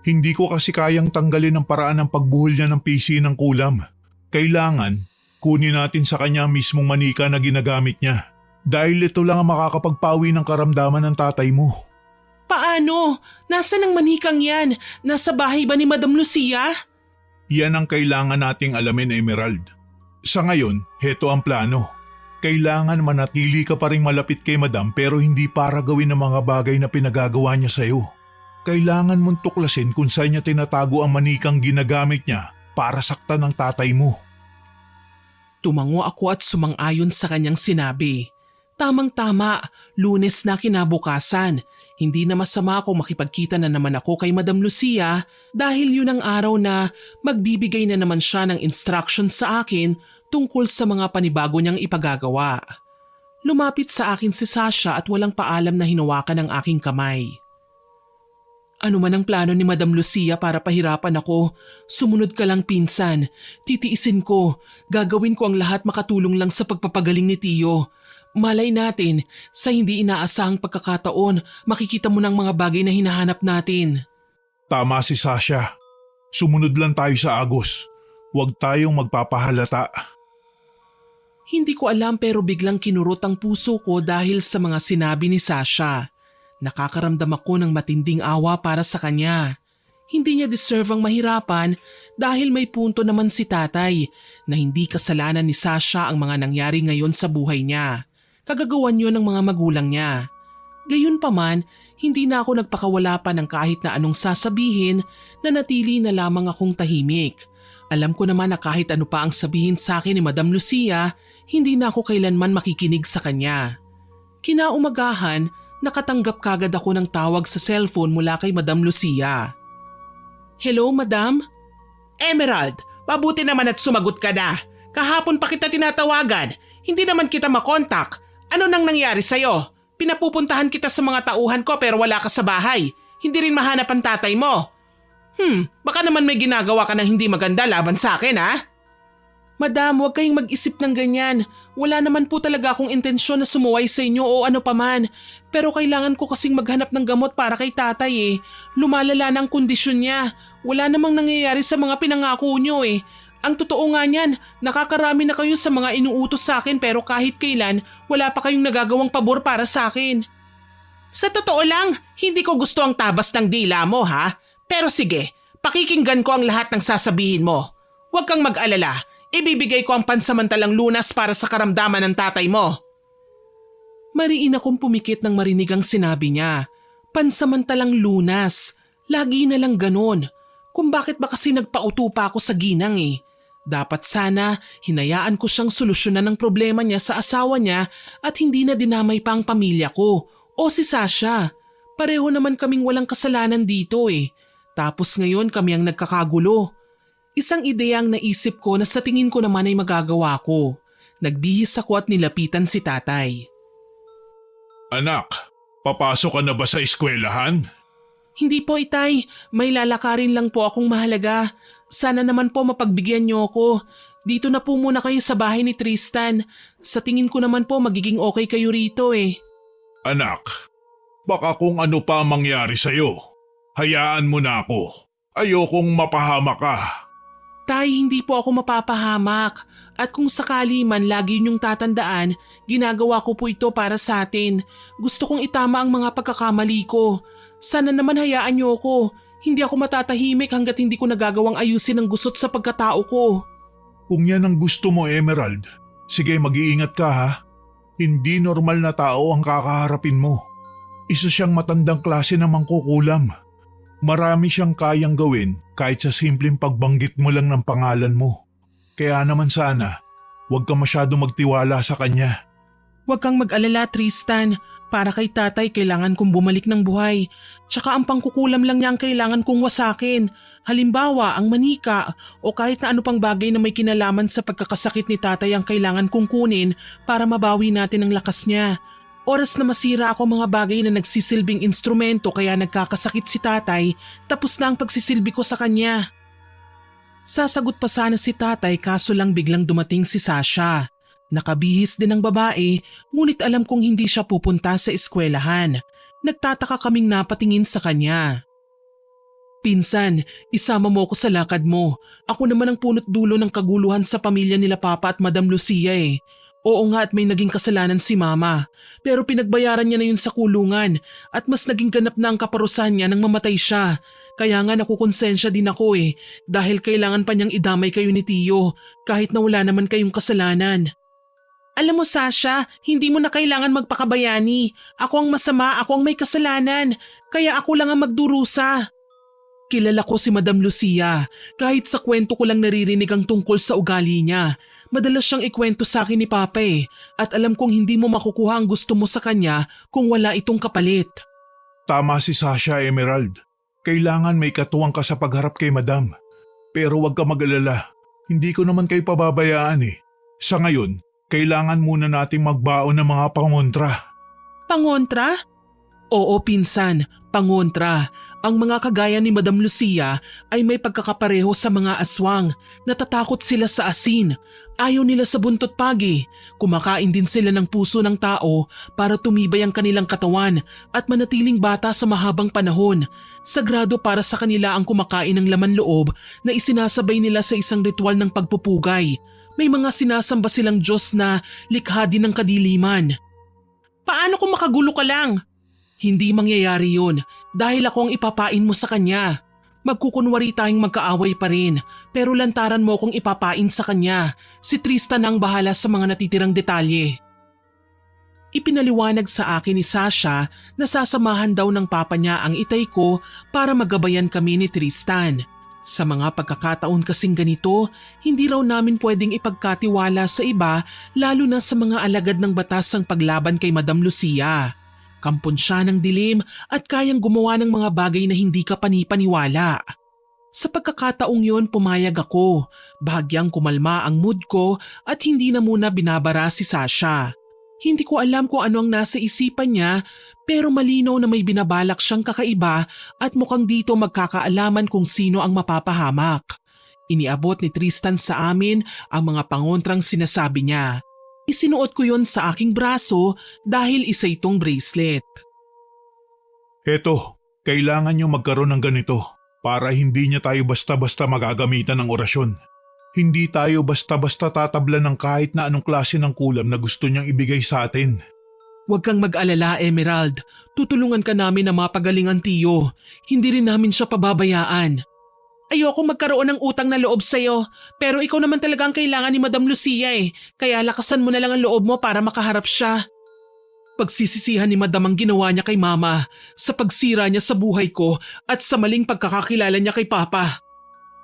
Hindi ko kasi kayang tanggalin ang paraan ng pagbuhol niya ng PC ng kulam. Kailangan, kunin natin sa kanya ang mismong manika na ginagamit niya. Dahil ito lang ang makakapagpawi ng karamdaman ng tatay mo. Paano? Nasaan ang manikang yan? Nasa bahay ba ni Madam Lucia? Yan ang kailangan nating alamin, Emerald. Sa ngayon, heto ang plano. Kailangan manatili ka pa rin malapit kay Madam pero hindi para gawin ang mga bagay na pinagagawa niya sa'yo. Kailangan mong tuklasin kung saan niya tinatago ang manikang ginagamit niya para saktan ang tatay mo. Tumango ako at sumang-ayon sa kanyang sinabi. Tamang-tama, Lunes na kinabukasan. Hindi na masama kung makipagkita na naman ako kay Madam Lucia dahil yun ang araw na magbibigay na naman siya ng instruction sa akin tungkol sa mga panibago niyang ipagagawa. Lumapit sa akin si Sasha at walang paalam na hinawakan ang aking kamay. Ano man ang plano ni Madam Lucia para pahirapan ako, sumunod ka lang pinsan. Titiisin ko, gagawin ko ang lahat makatulong lang sa pagpapagaling ni Tiyo. Malay natin, sa hindi inaasahang pagkakataon, makikita mo ng mga bagay na hinahanap natin. Tama si Sasha. Sumunod lang tayo sa agos. Huwag tayong magpapahalata. Hindi ko alam pero biglang kinurot ang puso ko dahil sa mga sinabi ni Sasha. Nakakaramdam ako ng matinding awa para sa kanya. Hindi niya deserve ang mahirapan dahil may punto naman si tatay na hindi kasalanan ni Sasha ang mga nangyari ngayon sa buhay niya. Kagagawan yun ng mga magulang niya. Gayunpaman, hindi na ako nagpakawala pa ng kahit na anong sasabihin na natili na lamang akong tahimik. Alam ko naman na kahit ano pa ang sabihin sa akin ni Madam Lucia, hindi na ako kailanman makikinig sa kanya. Kinaumagahan, nakatanggap kagad ako ng tawag sa cellphone mula kay Madam Lucia. Hello, Madam? Emerald, mabuti naman at sumagot ka na. Kahapon pa kita tinatawagan, hindi naman kita makontak. Ano nang nangyari sa'yo? Pinapupuntahan kita sa mga tauhan ko pero wala ka sa bahay. Hindi rin mahanap ang tatay mo. Baka naman may ginagawa ka ng hindi maganda laban sa akin, ha? Madam, huwag kayong mag-isip ng ganyan. Wala naman po talaga akong intensyon na sumuway sa inyo o ano paman. Pero kailangan ko kasing maghanap ng gamot para kay tatay eh. Lumalala na ang kondisyon niya. Wala namang nangyayari sa mga pinangako niyo eh. Ang totoo nga niyan, nakakarami na kayo sa mga inuutos sa akin pero kahit kailan, wala pa kayong nagagawang pabor para sa akin. Sa totoo lang, hindi ko gusto ang tabas ng dila mo ha. Pero sige, pakikinggan ko ang lahat ng sasabihin mo. Huwag kang mag-alala, ibibigay ko ang pansamantalang lunas para sa karamdaman ng tatay mo. Mariin akong pumikit nang marinig ang sinabi niya. Pansamantalang lunas, lagi na lang ganon. Kung bakit ba kasi nagpauto pa ako sa ginang eh. Dapat sana hinayaan ko siyang solusyonan ng problema niya sa asawa niya at hindi na dinamay pa ang pamilya ko o si Sasha. Pareho naman kaming walang kasalanan dito eh. Tapos ngayon kami ang nagkakagulo. Isang ideyang naisip ko na sa tingin ko naman ay magagawa ko. Nagbihis ako at nilapitan si tatay. Anak, papasok ka na ba sa eskwelahan? Hindi po itay, may lalakarin lang po akong mahalaga. Sana naman po mapagbigyan niyo ako. Dito na po muna kayo sa bahay ni Tristan. Sa tingin ko naman po magiging okay kayo rito eh. Anak, baka kung ano pa ang mangyari sa'yo. Hayaan mo na ako. Ayokong mapahama ka. Tay, hindi po ako mapapahamak. At kung sakali man lagi niyong tatandaan, ginagawa ko po ito para sa atin. Gusto kong itama ang mga pagkakamali ko. Sana naman hayaan niyo ako. Hindi ako matatahimik hanggat hindi ko nagagawang ayusin ang gusot sa pagkatao ko. Kung yan ang gusto mo, Emerald, Sige, mag-iingat ka ha. Hindi normal na tao ang kakaharapin mo. Isa siyang matandang klase na mangkukulam. Marami siyang kayang gawin kahit sa simpleng pagbanggit mo lang ng pangalan mo. Kaya naman sana, huwag ka masyado magtiwala sa kanya. Huwag kang mag-alala, Tristan. Para kay tatay, kailangan kong bumalik ng buhay. Tsaka ang pangkukulam lang niya ang kailangan kong wasakin. Halimbawa, ang manika o kahit na ano pang bagay na may kinalaman sa pagkakasakit ni tatay ang kailangan kong kunin para mabawi natin ang lakas niya. Oras na masira ako mga bagay na nagsisilbing instrumento kaya nagkakasakit si tatay, tapos na ang pagsisilbi ko sa kanya. Sasagot pa sana si tatay kaso lang biglang dumating si Sasha. Nakabihis din ang babae, ngunit alam kong hindi siya pupunta sa eskwelahan. Nagtataka kaming napatingin sa kanya. Pinsan, isama mo ako sa lakad mo. Ako naman ang punot dulo ng kaguluhan sa pamilya nila Papa at Madam Lucia eh. Oo nga at may naging kasalanan si Mama. Pero pinagbayaran niya na yun sa kulungan at mas naging ganap na ang kaparusahan niya nang mamatay siya. Kaya nga nakukonsensya din ako eh dahil kailangan pa niyang idamay kayo ni Tio kahit na wala naman kayong kasalanan. Alam mo Sasha, hindi mo na kailangan magpakabayani. Ako ang masama, ako ang may kasalanan. Kaya ako lang ang magdurusa. Kilala ko si Madam Lucia. Kahit sa kwento ko lang naririnig ang tungkol sa ugali niya. Madalas siyang ikwento sa akin ni Papa eh. At alam kong hindi mo makukuha ang gusto mo sa kanya kung wala itong kapalit. Tama si Sasha, Emerald. Kailangan may katuwang ka sa pagharap kay Madam. Pero huwag ka mag-alala. Hindi ko naman kayo pababayaan eh. Sa ngayon, kailangan muna nating magbaon ng mga pangontra. Pangontra? Oo pinsan, pangontra. Ang mga kagaya ni Madam Lucia ay may pagkakapareho sa mga aswang. Natatakot sila sa asin. Ayaw nila sa buntot pagi. Kumakain din sila ng puso ng tao para tumibay ang kanilang katawan at manatiling bata sa mahabang panahon. Sagrado para sa kanila ang kumakain ng laman loob na isinasabay nila sa isang ritual ng pagpupugay. May mga sinasamba silang Diyos na likha din ng kadiliman. Paano kung makagulo ka lang? Hindi mangyayari yun dahil ako ang ipapain mo sa kanya. Magkukunwari tayong magkaaway pa rin pero lantaran mo akong ipapain sa kanya. Si Tristan ang bahala sa mga natitirang detalye. Ipinaliwanag sa akin ni Sasha na sasamahan daw ng papa niya ang itay ko para magabayan kami ni Tristan. Sa mga pagkakataon kasing ganito, hindi raw namin pwedeng ipagkatiwala sa iba lalo na sa mga alagad ng batas ang paglaban kay Madam Lucia. Kampon siya ng dilim at kayang gumawa ng mga bagay na hindi ka panipaniwala. Sa pagkakataong yon pumayag ako, bahagyang kumalma ang mood ko at hindi na muna binabara si Sasha. Hindi ko alam kung ano ang nasa isipan niya pero malinaw na may binabalak siyang kakaiba at mukhang dito magkakaalaman kung sino ang mapapahamak. Iniabot ni Tristan sa amin ang mga pangontrang sinasabi niya. Isinuot ko yon sa aking braso dahil isa itong bracelet. Eto, kailangan niyo magkaroon ng ganito para hindi niya tayo basta-basta magagamitan ng orasyon. Hindi tayo basta-basta tatablan ng kahit na anong klase ng kulam na gusto niyang ibigay sa atin. Huwag kang mag-alala, Emerald. Tutulungan ka namin na mapagaling ang Tio. Hindi rin namin siya pababayaan. Ayoko magkaroon ng utang na loob sa'yo, pero ikaw naman talaga ang kailangan ni Madam Lucia eh. Kaya lakasan mo na lang ang loob mo para makaharap siya. Pagsisisihan ni Madam ang ginawa niya kay Mama sa pagsira niya sa buhay ko at sa maling pagkakakilala niya kay Papa.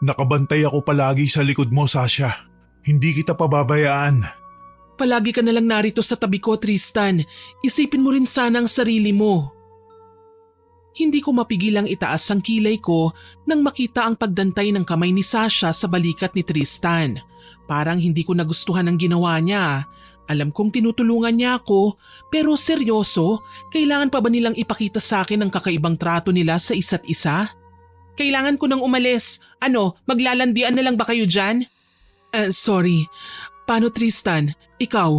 Nakabantay ako palagi sa likod mo, Sasha. Hindi kita pababayaan. Palagi ka na lang narito sa tabi ko, Tristan. Isipin mo rin sana ang sarili mo. Hindi ko mapigilang itaas ang kilay ko nang makita ang pagdantay ng kamay ni Sasha sa balikat ni Tristan. Parang hindi ko nagustuhan ang ginawa niya. Alam kong tinutulungan niya ako, pero seryoso, kailangan pa ba nilang ipakita sa akin ang kakaibang trato nila sa isa't isa? Kailangan ko nang umalis. Ano, maglalandian na lang ba kayo dyan? Sorry. Paano Tristan? Ikaw?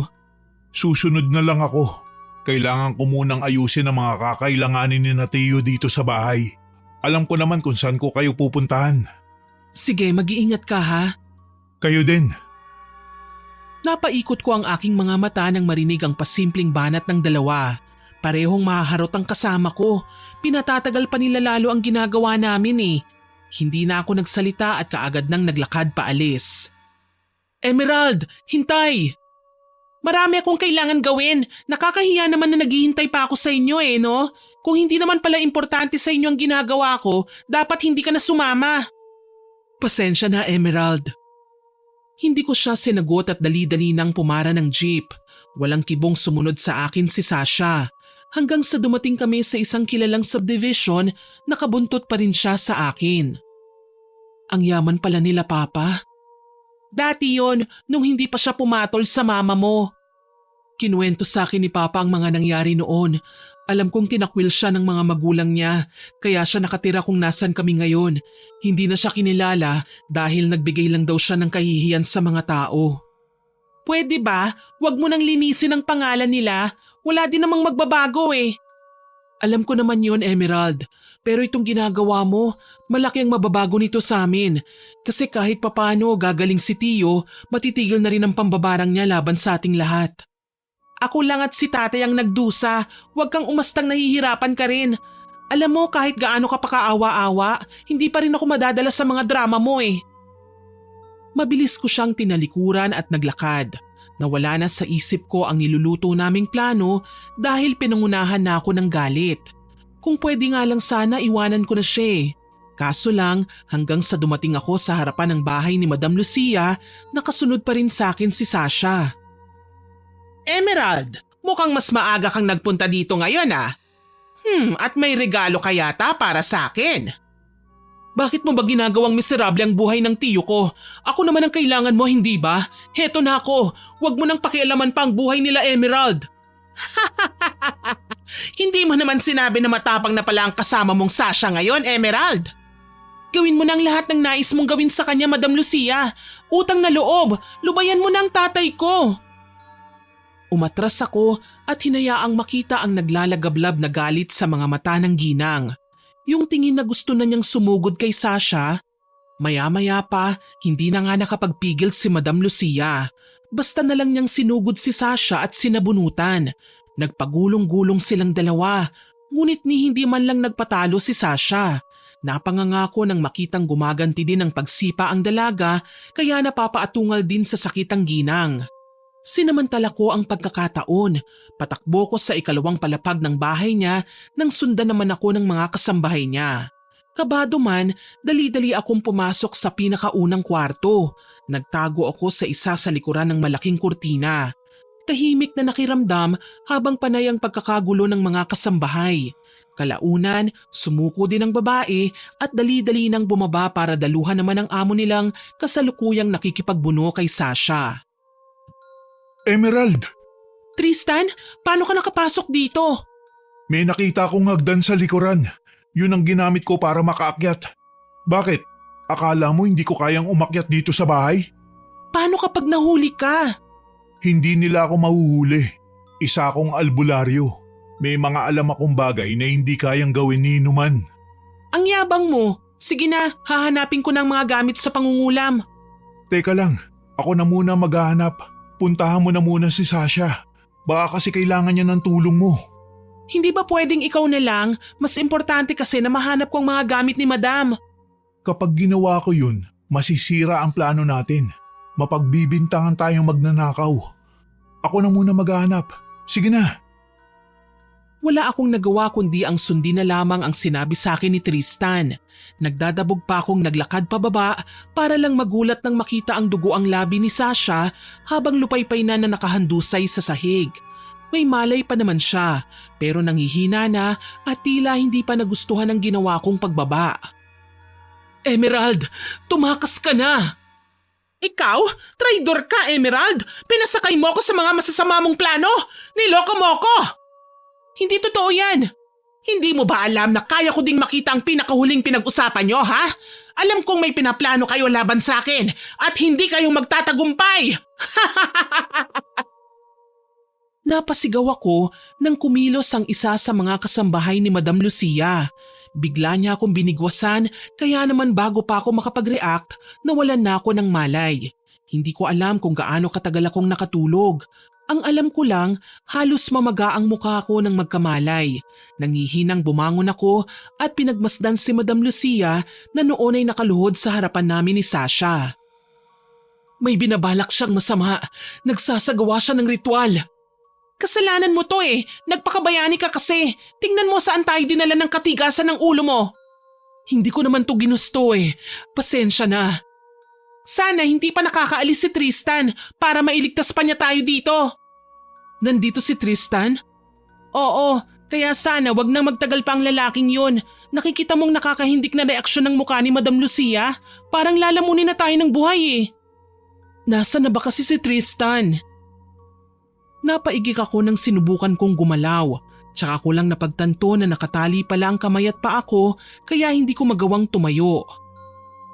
Susunod na lang ako. Kailangan ko munang ayusin ang mga kakailanganin ni na Tio dito sa bahay. Alam ko naman kung saan ko kayo pupuntahan. Sige, mag-iingat ka ha. Kayo din. Napaikot ko ang aking mga mata nang marinig ang pasimpleng banat ng dalawa. Parehong mahaharot ang kasama ko. Pinatatagal pa nila lalo ang ginagawa namin eh. Hindi na ako nagsalita at kaagad nang naglakad paalis. Emerald, hintay! Marami akong kailangan gawin. Nakakahiya naman na naghihintay pa ako sa inyo no? Kung hindi naman pala importante sa inyo ang ginagawa ko, dapat hindi ka na sumama. Pasensya na, Emerald. Hindi ko siya sinagot at dali-dali nang pumara ng jeep. Walang kibong sumunod sa akin si Sasha. Hanggang sa dumating kami sa isang kilalang subdivision, nakabuntot pa rin siya sa akin. Ang yaman pala nila, Papa. Dati yon, nung hindi pa siya pumatol sa mama mo. Kinuwento sa akin ni Papa ang mga nangyari noon. Alam kong tinakwil siya ng mga magulang niya, kaya siya nakatira kung nasan kami ngayon. Hindi na siya kinilala dahil nagbigay lang daw siya ng kahihiyan sa mga tao. Pwede ba? Huwag mo nang linisin ang pangalan nila. Wala din namang magbabago Alam ko naman yon, Emerald. Pero itong ginagawa mo, malaki ang mababago nito sa amin. Kasi kahit papano gagaling si Tio, matitigil na rin ang pambabarang niya laban sa ating lahat. Ako lang at si tatay ang nagdusa, huwag kang umastang nahihirapan ka rin. Alam mo kahit gaano ka pa kaawa-awa, hindi pa rin ako madadala sa mga drama mo Mabilis ko siyang tinalikuran at naglakad. Nawala na sa isip ko ang niluluto naming plano dahil pinangunahan na ako ng galit. Kung pwede nga lang sana iwanan ko na siya Kaso lang hanggang sa dumating ako sa harapan ng bahay ni Madam Lucia, nakasunod pa rin sa akin si Sasha. Emerald, mukhang mas maaga kang nagpunta dito ngayon at may regalo ka yata para sa akin. Bakit mo ba ginagawang miserable ang buhay ng tiyo ko? Ako naman ang kailangan mo, hindi ba? Heto na ako, huwag mo nang pakialaman pa ang buhay nila Emerald. Hindi mo naman sinabi na matapang na pala ang kasama mong Sasha ngayon, Emerald. Gawin mo na ang lahat ng nais mong gawin sa kanya, Madam Lucia. Utang na loob, lubayan mo na ang tatay ko. Umatras ako at hinayaang makita ang naglalagablab na galit sa mga mata ng ginang. Yung tingin na gusto na niyang sumugod kay Sasha. Maya-maya pa, hindi na nga nakapagpigil si Madam Lucia. Basta na lang niyang sinugod si Sasha at sinabunutan. Nagpagulong-gulong silang dalawa, ngunit ni hindi man lang nagpatalo si Sasha. Napangangako nang makitang gumaganti din ng pagsipa ang dalaga, kaya napapaatungal din sa sakit ang ginang. Sinamantala ko ang pagkakataon, patakbo ko sa ikalawang palapag ng bahay niya nang sundan naman ako ng mga kasambahay niya. Kabado man, dali-dali akong pumasok sa pinakaunang kwarto. Nagtago ako sa isa sa likuran ng malaking kurtina. Tahimik na nakiramdam habang panay ang pagkakagulo ng mga kasambahay. Kalaunan, sumuko din ang babae at dali-dali nang bumaba para daluhan naman ang amo nilang kasalukuyang nakikipagbuno kay Sasha. Emerald! Tristan, paano ka nakapasok dito? May nakita akong hagdan sa likuran. Yun ang ginamit ko para makaakyat. Bakit? Akala mo hindi ko kayang umakyat dito sa bahay? Paano kapag nahuli ka? Hindi nila ako mahuhuli. Isa akong albularyo. May mga alam akong bagay na hindi kayang gawin ni Numan. Ang yabang mo. Sige na, hahanapin ko ng mga gamit sa pangungulam. Teka lang, ako na muna maghahanap. Puntahan mo na muna si Sasha. Baka kasi kailangan niya ng tulong mo. Hindi ba pwedeng ikaw na lang? Mas importante kasi na mahanap ko ang mga gamit ni Madam. Kapag ginawa ko yun, masisira ang plano natin. Mapagbibintangan tayong magnanakaw. Ako na muna maghahanap. Sige na. Wala akong nagawa kundi ang sundin na lamang ang sinabi sa akin ni Tristan. Nagdadabog pa akong naglakad pababa para lang magulat nang makita ang dugo ang labi ni Sasha habang lupaypay na nakahandusay sa sahig. May malay pa naman siya pero nanghihina na at tila hindi pa nagustuhan ang ginawa kong pagbaba. Emerald, tumakas ka na! Ikaw? Traidor ka, Emerald! Pinasakay mo ako sa mga masasama mong plano! Niloko mo ako! Hindi totoo yan! Hindi mo ba alam na kaya ko ding makita ang pinakahuling pinag-usapan nyo, ha? Alam kong may pinaplano kayo laban sa akin at hindi kayo magtatagumpay! Napasigaw ako nang kumilos ang isa sa mga kasambahay ni Madam Lucia. Bigla niya akong binigwasan kaya naman bago pa ako makapag-react, nawalan na ako ng malay. Hindi ko alam kung gaano katagal akong nakatulog. Ang alam ko lang, halos mamaga ang mukha ko ng magkamalay. Nangihinang bumangon ako at pinagmasdan si Madam Lucia na noon ay nakaluhod sa harapan namin ni Sasha. May binabalak siyang masama. Nagsasagawa siya ng ritual. Kasalanan mo to eh. Nagpakabayani ka kasi. Tingnan mo saan tayo dinala ng katigasan ng ulo mo. Hindi ko naman to ginusto eh. Pasensya na. Sana hindi pa nakakaalis si Tristan para mailigtas pa niya tayo dito. Nandito si Tristan? Oo, kaya sana wag na magtagal pa ang lalaking yun. Nakikita mong nakakahindik na reaksyon ng mukha ni Madam Lucia? Parang lalamunin na tayo ng buhay eh. Nasaan na ba kasi si Tristan? Napaigik ako nang sinubukan kong gumalaw. Tsaka ko lang napagtanto na nakatali pala ang kamay at paa ko kaya hindi ko magawang tumayo.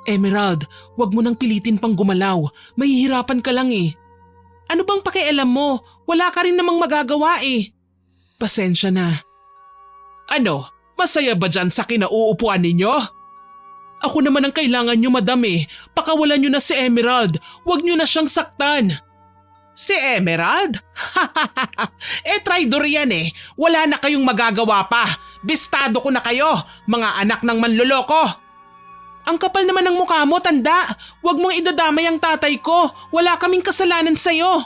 Emerald, wag mo nang pilitin pang gumalaw. Mahihirapan ka lang eh. Ano bang pakialam mo? Wala ka rin namang magagawa eh. Pasensya na. Ano? Masaya ba dyan sa kinauupuan ninyo? Ako naman ang kailangan nyo, madam eh. Pakawalan nyo na si Emerald. Huwag nyo na siyang saktan. Si Emerald? Traidor yan eh. Wala na kayong magagawa pa. Bistado ko na kayo, mga anak ng manloloko. Ang kapal naman ng mukha mo, tanda. Huwag mong idadamay ang tatay ko. Wala kaming kasalanan sa'yo.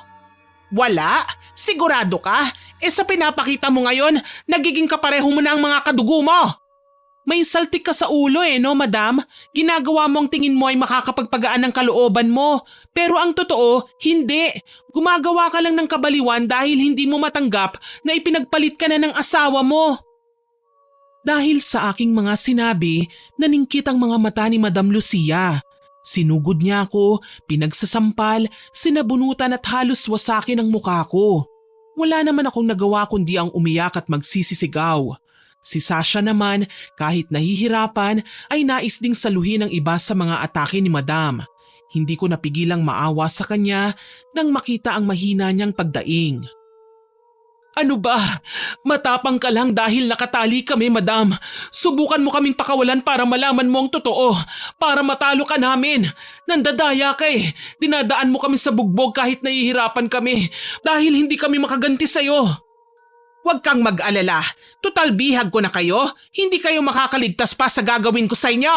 Wala? Sigurado ka? Sa pinapakita mo ngayon, nagiging kapareho mo na ang mga kadugo mo. May saltik ka sa ulo eh, no, madam? Ginagawa mo ang tingin mo ay makakapagpagaan ng kalooban mo. Pero ang totoo, hindi. Gumagawa ka lang ng kabaliwan dahil hindi mo matanggap na ipinagpalit ka na ng asawa mo. Dahil sa aking mga sinabi, naningkit ang mga mata ni Madam Lucia. Sinugod niya ako, pinagsasampal, sinabunutan at halos wasakin ang mukha ko. Wala naman akong nagawa kundi ang umiyak at magsisisigaw. Si Sasha naman, kahit nahihirapan, ay nais ding saluhin ang iba sa mga atake ni Madam. Hindi ko napigilang maawa sa kanya nang makita ang mahina niyang pagdaing. Ano ba? Matapang ka lang dahil nakatali kami, madam. Subukan mo kaming pakawalan para malaman mo ang totoo. Para matalo ka namin. Nandadaya ka eh. Dinadaan mo kami sa bugbog kahit nahihirapan kami. Dahil hindi kami makaganti sa'yo. Huwag kang mag-alala. Tutal bihag ko na kayo. Hindi kayo makakaligtas pa sa gagawin ko sa inyo.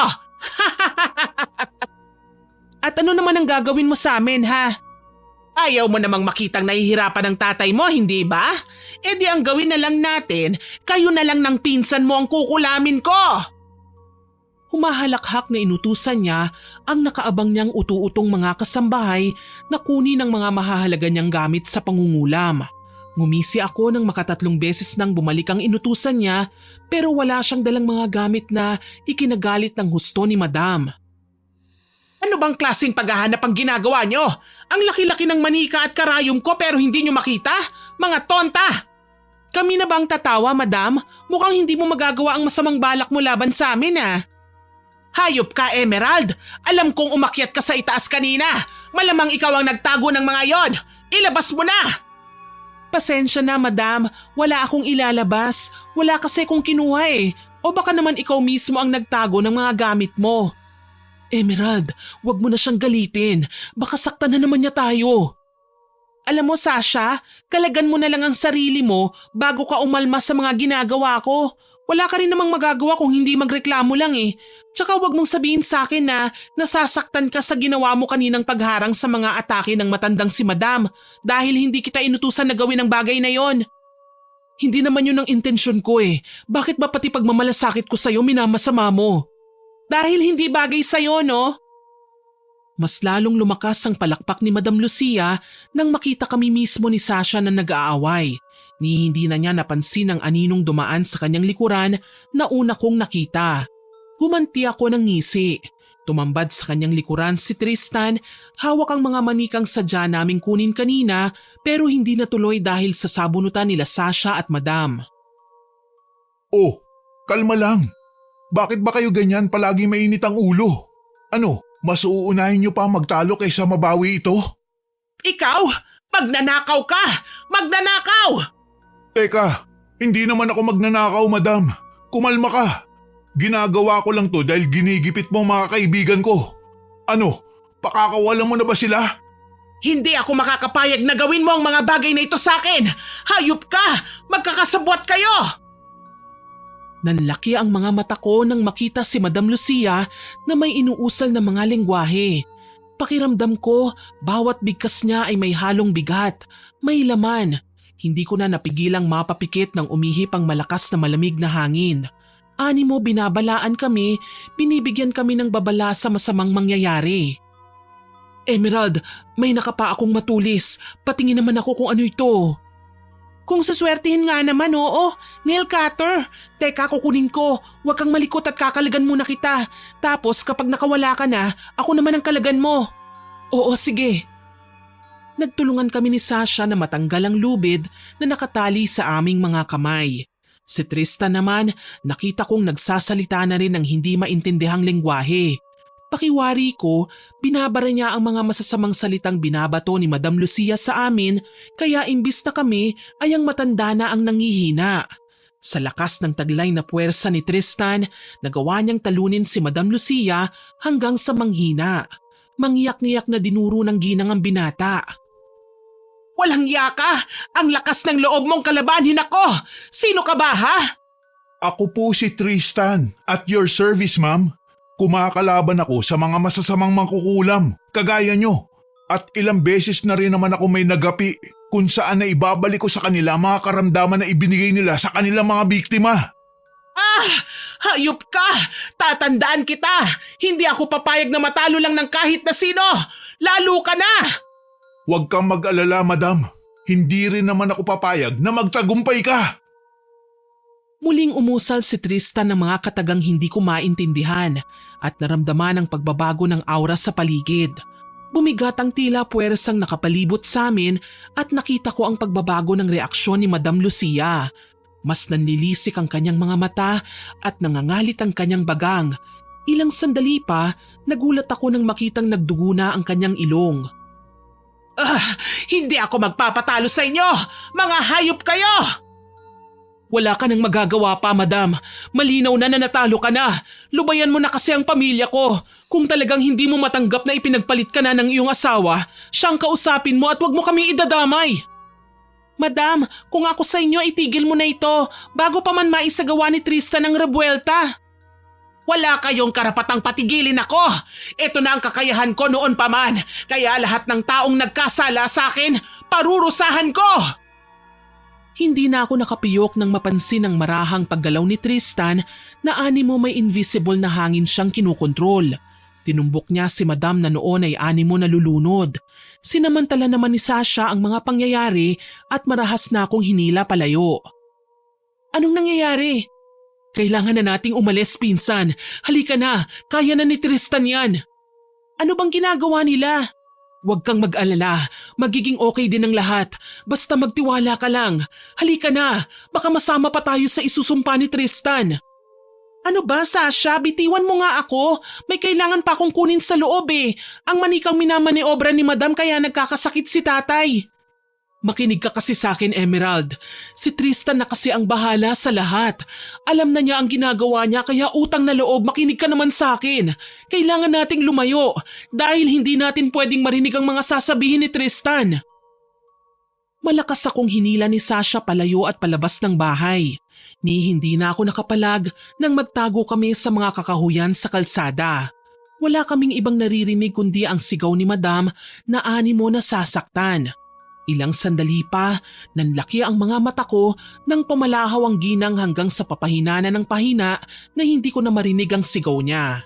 At ano naman ang gagawin mo sa amin, ha? Ayaw mo namang makitang nahihirapan ng tatay mo, hindi ba? Di ang gawin na lang natin, kayo na lang ng pinsan mo ang kukulamin ko! Humahalakhak na inutusan niya ang nakaabang niyang utu-utong mga kasambahay na kunin ang mga mahahalaga niyang gamit sa pangungulam. Ngumisi ako ng makatatlong beses nang bumalik ang inutusan niya pero wala siyang dalang mga gamit na ikinagalit ng husto ni Madam. Ano bang klaseng paghahanap ang ginagawa nyo? Ang laki-laki ng manika at karayom ko pero hindi nyo makita? Mga tonta! Kami na bang tatawa, madam? Mukhang hindi mo magagawa ang masamang balak mo laban sa amin, ah. Hayop ka, Emerald! Alam kong umakyat ka sa itaas kanina! Malamang ikaw ang nagtago ng mga yon! Ilabas mo na! Pasensya na, madam. Wala akong ilalabas. Wala kasi kong kinuha eh. O baka naman ikaw mismo ang nagtago ng mga gamit mo. Emerald, wag mo na siyang galitin. Baka saktan na naman niya tayo. Alam mo, Sasha, kalagan mo na lang ang sarili mo bago ka umalma sa mga ginagawa ko. Wala ka rin namang magagawa kung hindi magreklamo lang eh. Tsaka wag mong sabihin sa akin na nasasaktan ka sa ginawa mo kaninang pagharang sa mga atake ng matandang si Madam dahil hindi kita inutusan na gawin ang bagay na yon. Hindi naman yun ang intensyon ko eh. Bakit ba pati pagmamalasakit ko sa'yo minamasama mo? Dahil hindi bagay sa'yo, no? Mas lalong lumakas ang palakpak ni Madam Lucia nang makita kami mismo ni Sasha na nag-aaway. Ni hindi na niya napansin ang aninong dumaan sa kanyang likuran na una kong nakita. Gumanti ako ng ngisi. Tumambad sa kanyang likuran si Tristan, hawak ang mga manikang sadya naming kunin kanina pero hindi natuloy dahil sa sabunutan nila Sasha at Madam. Oh, kalma lang. Bakit ba kayo ganyan palagi mainit ang ulo? Ano, mas uunahin niyo pa magtalo kaysa mabawi ito? Ikaw? Magnanakaw ka! Magnanakaw! Teka, hindi naman ako magnanakaw, madam. Kumalma ka. Ginagawa ko lang to dahil ginigipit mo mga kaibigan ko. Ano, pakakawalan mo na ba sila? Hindi ako makakapayag na gawin mo ang mga bagay na ito sa akin! Hayop ka! Magkakasabwat kayo! Nanlaki ang mga mata ko nang makita si Madam Lucia na may inuusal na mga lengguwahe. Pakiramdam ko, bawat bigkas niya ay may halong bigat, may laman. Hindi ko na napigilang mapapikit ng umihip ang malakas na malamig na hangin. Animo binabalaan kami, binibigyan kami ng babala sa masamang mangyayari. Emerald, may nakapa akong matulis. Patingin naman ako kung ano ito. Kung saswertihin nga naman, oo. Nail cutter. Teka, kukunin ko. Huwag kang malikot at kakalagan muna kita. Tapos kapag nakawala ka na, ako naman ang kalagan mo. Oo, sige. Nagtulungan kami ni Sasha na matanggal ang lubid na nakatali sa aming mga kamay. Si Tristan naman, nakita kong nagsasalita na rin ng hindi maintindihang lengguwahe. Pakiwari ko, binabara niya ang mga masasamang salitang binabato ni Madam Lucia sa amin, kaya imbis na kami ay ang matanda na ang nangihina. Sa lakas ng taglay na puwersa ni Tristan, nagawa niyang talunin si Madam Lucia hanggang sa manghina. Mangyak-ngiyak na dinuro ng ginang ang binata. Walang yaka! Ang lakas ng loob mong kalabanin ako! Sino ka ba, ha? Ako po si Tristan, at your service, ma'am. Kumakalaban ako sa mga masasamang mangkukulam, kagaya nyo. At ilang beses na rin naman ako may nagapi kung saan na ibabalik ko sa kanila mga karamdaman na ibinigay nila sa kanilang mga biktima. Ah! Hayop ka! Tatandaan kita! Hindi ako papayag na matalo lang ng kahit na sino! Lalo ka na! Huwag kang mag-alala, madam. Hindi rin naman ako papayag na magtagumpay ka. Muling umusal si Tristan ng mga katagang hindi ko maintindihan at naramdaman ang pagbabago ng aura sa paligid. Bumigat ang tila puwersang nakapalibot sa amin at nakita ko ang pagbabago ng reaksyon ni Madam Lucia. Mas nanlilisik ang kanyang mga mata at nangangalit ang kanyang bagang. Ilang sandali pa, nagulat ako nang makitang nagdugo na ang kanyang ilong. Hindi ako magpapatalo sa inyo! Mga hayop kayo! Wala ka nang magagawa pa, madam. Malinaw na natalo ka na. Lubayan mo na kasi ang pamilya ko. Kung talagang hindi mo matanggap na ipinagpalit ka na ng iyong asawa, siyang kausapin mo at wag mo kami idadamay. Madam, kung ako sa inyo, itigil mo na ito bago pa man maisagawa ni Tristan ang rebuelta. Wala kayong karapatang patigilin ako. Ito na ang kakayahan ko noon pa man. Kaya lahat ng taong nagkasala sa akin, parurusahan ko. Hindi na ako nakapiyok nang mapansin ang marahang paggalaw ni Tristan na animo may invisible na hangin siyang kinukontrol. Tinumbok niya si Madam na noon ay animo nalulunod. Sinamantala naman ni Sasha ang mga pangyayari at marahas na akong hinila palayo. Anong nangyayari? Kailangan na nating umalis, pinsan. Halika na, kaya na ni Tristan yan. Ano bang ginagawa nila? Huwag kang mag-alala, magiging okay din ang lahat. Basta magtiwala ka lang. Halika na, baka masama pa tayo sa isusumpa ni Tristan. Ano ba, Sasha? Bitiwan mo nga ako. May kailangan pa akong kunin sa loob eh. Ang manikang minamaniobra ni Madam kaya nagkakasakit si tatay. Makinig ka kasi sa akin, Emerald. Si Tristan na kasi ang bahala sa lahat. Alam na niya ang ginagawa niya kaya utang na loob, makinig ka naman sa akin. Kailangan nating lumayo dahil hindi natin pwedeng marinig ang mga sasabihin ni Tristan. Malakas akong hinila ni Sasha palayo at palabas ng bahay. Ni hindi na ako nakapalag nang magtago kami sa mga kakahuyan sa kalsada. Wala kaming ibang naririnig kundi ang sigaw ni Madam na animo na sasaktan. Ilang sandali pa, nanlaki ang mga mata ko nang pumalahaw ang ginang hanggang sa papahinana ng pahina na hindi ko na marinig ang sigaw niya.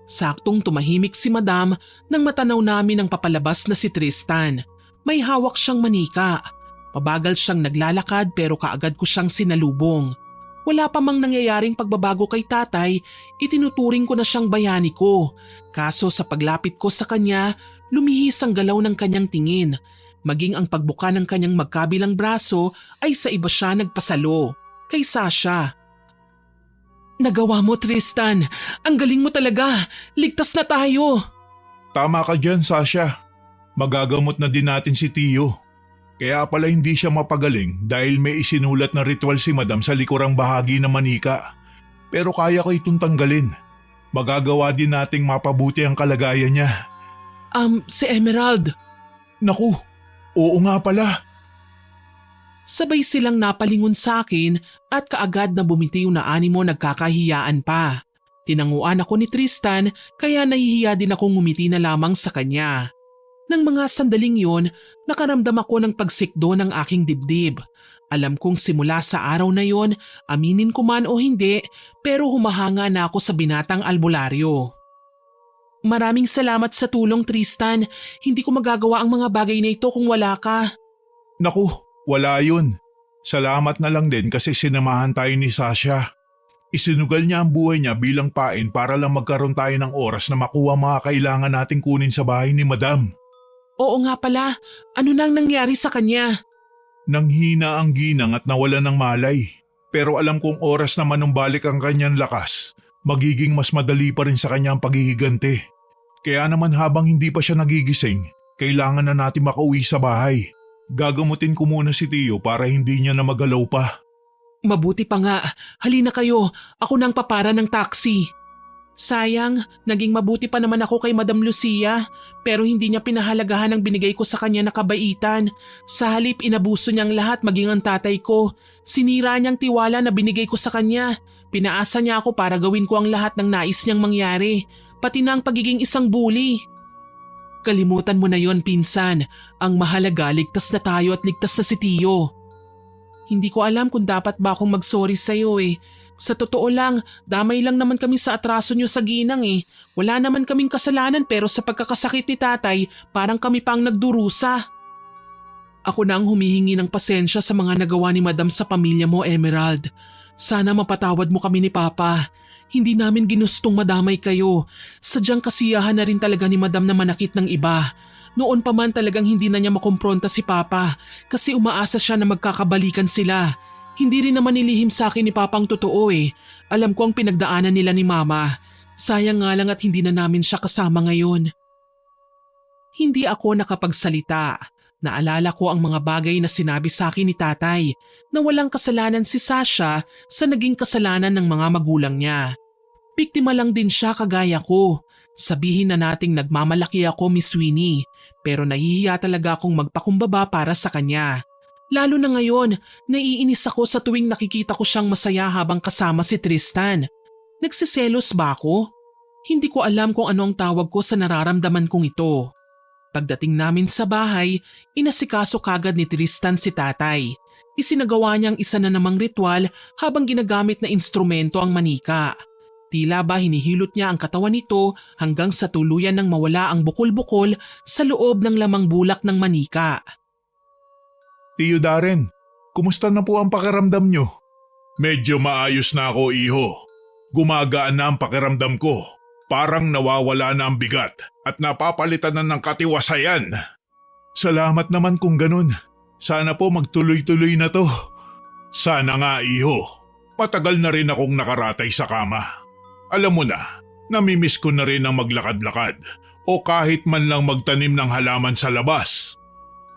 Saktong tumahimik si Madam nang matanaw namin ang papalabas na si Tristan. May hawak siyang manika. Pabagal siyang naglalakad pero kaagad ko siyang sinalubong. Wala pa mang nangyayaring pagbabago kay tatay, itinuturing ko na siyang bayani ko. Kaso sa paglapit ko sa kanya, lumihis ang galaw ng kanyang tingin. Maging ang pagbuka ng kanyang magkabilang braso ay sa iba siya nagpasalo, kay Sasha. Nagawa mo, Tristan. Ang galing mo talaga. Ligtas na tayo. Tama ka dyan, Sasha. Magagamot na din natin si Tio. Kaya pala hindi siya mapagaling dahil may isinulat na ritual si Madam sa likurang bahagi ng manika. Pero kaya ko itong tanggalin. Magagawa din nating mapabuti ang kalagayan niya. Si Emerald. Naku, oo nga pala. Sabay silang napalingon sa akin at kaagad na bumitiw na animo nagkakahiyaan pa. Tinanguan ako ni Tristan kaya nahihiya din akong ngumiti na lamang sa kanya. Nang mga sandaling yon, nakaramdam ako ng pagsikdo ng aking dibdib. Alam kong simula sa araw na yon, aminin ko man o hindi, pero humahanga na ako sa binatang albularyo. Maraming salamat sa tulong, Tristan. Hindi ko magagawa ang mga bagay na ito kung wala ka. Naku, wala yun. Salamat na lang din kasi sinamahan tayo ni Sasha. Isinugal niya ang buhay niya bilang pain para lang magkaroon tayo ng oras na makuha mga kailangan nating kunin sa bahay ni Madam. Oo nga pala, ano nang nangyari sa kanya? Nanghina ang ginang at nawala ng malay. Pero alam kong oras na manumbalik ang kanyang lakas, magiging mas madali pa rin sa kanya ang paghihigante. Kaya naman habang hindi pa siya nagigising, kailangan na natin makauwi sa bahay. Gagamutin ko muna si Tio para hindi niya na magalaw pa. Mabuti pa nga, halina kayo, ako nang papara ng taxi. Sayang, naging mabuti pa naman ako kay Madam Lucia, pero hindi niya pinahalagahan ang binigay ko sa kanya na kabaitan. Sa halip inabuso niyang lahat maging ang tatay ko. Sinira niyang tiwala na binigay ko sa kanya. Pinaasa niya ako para gawin ko ang lahat ng nais niyang mangyari, pati na ang pagiging isang bully. Kalimutan mo na yon, pinsan. Ang mahalaga, ligtas na tayo at ligtas na si Tio. Hindi ko alam kung dapat ba akong mag-sorry sa'yo eh. Sa totoo lang, damay lang naman kami sa atraso niyo sa ginang eh. Wala naman kaming kasalanan pero sa pagkakasakit ni tatay, parang kami pang nagdurusa. Ako na ang humihingi ng pasensya sa mga nagawa ni Madam sa pamilya mo, Emerald. Sana mapatawad mo kami ni Papa. Hindi namin ginustong madamay kayo. Sadyang kasiyahan na rin talaga ni Madam na manakit ng iba. Noon pa man talagang hindi na niya makumpronta si Papa kasi umaasa siya na magkakabalikan sila. Hindi rin naman nilihim sa akin ni Papang totoo eh. Alam ko ang pinagdaanan nila ni Mama. Sayang nga lang at hindi na namin siya kasama ngayon. Hindi ako nakapagsalita. Naalala ko ang mga bagay na sinabi sa akin ni Tatay na walang kasalanan si Sasha sa naging kasalanan ng mga magulang niya. Biktima lang din siya kagaya ko. Sabihin na nating nagmamalaki ako, Miss Winnie, pero nahihiya talaga akong magpakumbaba para sa kanya. Lalo na ngayon, naiinis ako sa tuwing nakikita ko siyang masaya habang kasama si Tristan. Nagsiselos ba ako? Hindi ko alam kung ano ang tawag ko sa nararamdaman kong ito. Pagdating namin sa bahay, inasikaso kagad ni Tristan si Tatay. Isinagawa niyang isa na namang ritual habang ginagamit na instrumento ang manika. Tila ba hinihilot niya ang katawan nito hanggang sa tuluyan nang mawala ang bukol-bukol sa loob ng lamang bulak ng manika. Tio Darren, kumusta na po ang pakiramdam niyo? Medyo maayos na ako, iho. Gumagaan na ang pakiramdam ko. Parang nawawala na ang bigat at napapalitan na ng katiwasayan. Salamat naman kung ganun. Sana po magtuloy-tuloy na to. Sana nga, iho. Patagal na rin akong nakaratay sa kama. Alam mo na, namimiss ko na rin ang maglakad-lakad o kahit man lang magtanim ng halaman sa labas.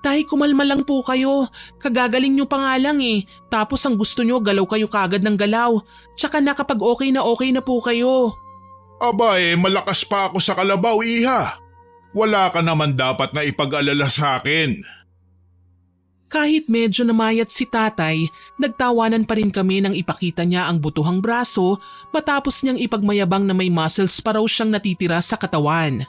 Tay, kumalma lang po kayo. Kagagaling nyo pa nga lang eh. Tapos ang gusto nyo, galaw kayo kagad ng galaw. Tsaka na kapag okay na po kayo. Aba malakas pa ako sa kalabaw, iha. Wala ka naman dapat na ipag-alala sa akin. Kahit medyo namayat si Tatay, nagtawanan pa rin kami nang ipakita niya ang butuhang braso matapos niyang ipagmayabang na may muscles pa raw siyang natitira sa katawan.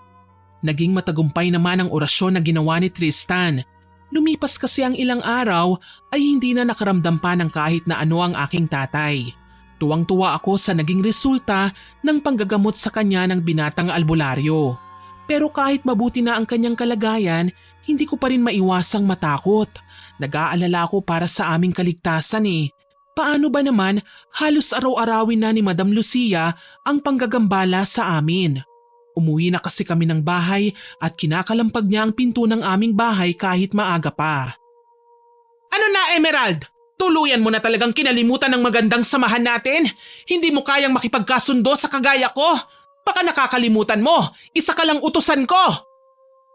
Naging matagumpay naman ang orasyon na ginawa ni Tristan. Lumipas kasi ang ilang araw ay hindi na nakaramdam pa ng kahit na ano ang aking tatay. Tuwang-tuwa ako sa naging resulta ng panggagamot sa kanya ng binatang albularyo. Pero kahit mabuti na ang kanyang kalagayan, hindi ko pa rin maiwasang matakot. Nag-aalala ako para sa aming kaligtasan eh. Paano ba naman halos araw-arawin na ni Madam Lucia ang panggagambala sa amin? Umuwi na kasi kami ng bahay at kinakalampag niya ang pinto ng aming bahay kahit maaga pa. Ano na, Emerald? Tuluyan mo na talagang kinalimutan ng magandang samahan natin? Hindi mo kayang makipagkasundo sa kagaya ko? Baka nakakalimutan mo, isa ka lang utusan ko.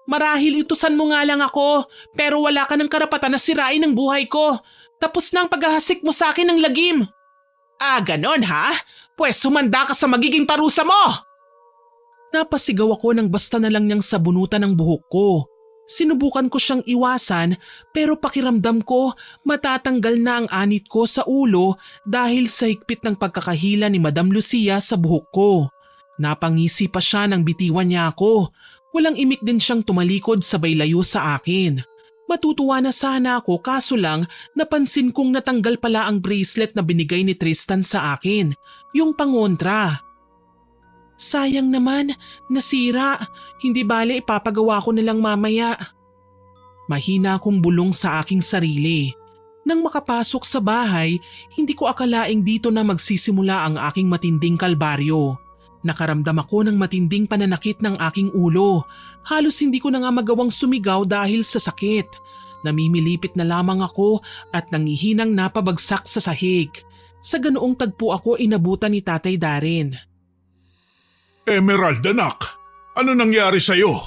Marahil utusan mo nga lang ako, pero wala ka ng karapatan na sirain ang buhay ko. Tapos na ang paghahasik mo sa akin ng lagim. Ah, ganon ha? Pwes humanda ka sa magiging parusa mo! Napasigaw ako nang basta na lang niyang sabunutan ang buhok ko. Sinubukan ko siyang iwasan pero pakiramdam ko matatanggal na ang anit ko sa ulo dahil sa higpit ng pagkakahila ni Madam Lucia sa buhok ko. Napangisi pa siya nang bitiwan niya ako. Walang imik din siyang tumalikod sabay layo sa akin. Matutuwa na sana ako kaso lang napansin kong natanggal pala ang bracelet na binigay ni Tristan sa akin, yung pangontra. Sayang naman, nasira. Hindi bale ipapagawa ko na lang mamaya. Mahina akong bulong sa aking sarili. Nang makapasok sa bahay, hindi ko akalaing dito na magsisimula ang aking matinding kalbaryo. Nakaramdam ako ng matinding pananakit ng aking ulo. Halos hindi ko na nga magawang sumigaw dahil sa sakit. Namimilipit na lamang ako at nangihinang napabagsak sa sahig. Sa ganoong tagpo ako inabutan ni Tatay Darin. Emerald anak, ano nangyari sa'yo?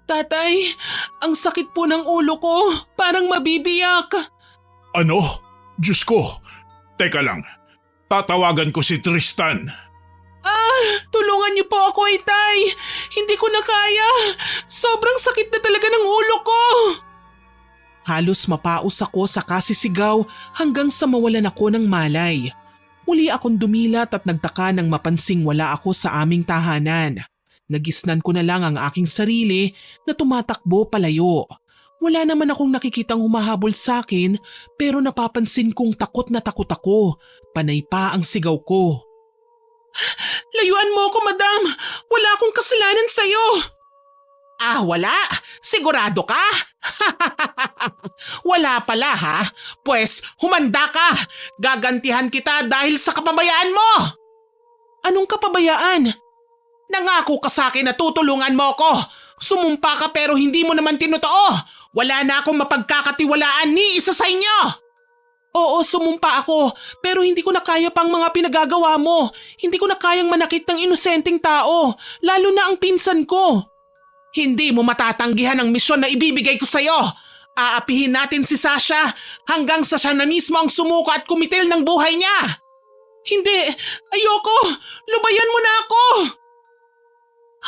Tatay, ang sakit po ng ulo ko. Parang mabibiyak. Ano? Diyos ko, teka lang, tatawagan ko si Tristan. Tulungan niyo po ako, Itay. Hindi ko na kaya. Sobrang sakit na talaga ng ulo ko. Halos mapaos ako sa kasisigaw hanggang sa mawalan ako ng malay. Muli akong dumilat at nagtaka nang mapansing wala ako sa aming tahanan. Nagisnan ko na lang ang aking sarili na tumatakbo palayo. Wala naman akong nakikitang humahabol sa akin pero napapansin kong takot na takot ako. Panay pa ang sigaw ko. Layuan mo ako, madam! Wala akong kasalanan sa'yo! Wala? Sigurado ka? Wala pala ha? Pues humanda ka! Gagantihan kita dahil sa kapabayaan mo! Anong kapabayaan? Nangako ka sa akin na tutulungan mo ako! Sumumpa ka pero hindi mo naman tinotoo! Wala na akong mapagkakatiwalaan ni isa sa inyo! Oo, sumumpa ako pero hindi ko na kaya pang mga pinagagawa mo. Hindi ko na kayang manakit ng inosenteng tao, lalo na ang pinsan ko. Hindi mo matatanggihan ang misyon na ibibigay ko sa'yo. Aapihin natin si Sasha hanggang sa siya na mismo ang sumuko at kumitil ng buhay niya. Hindi, ayoko. Lubayan mo na ako.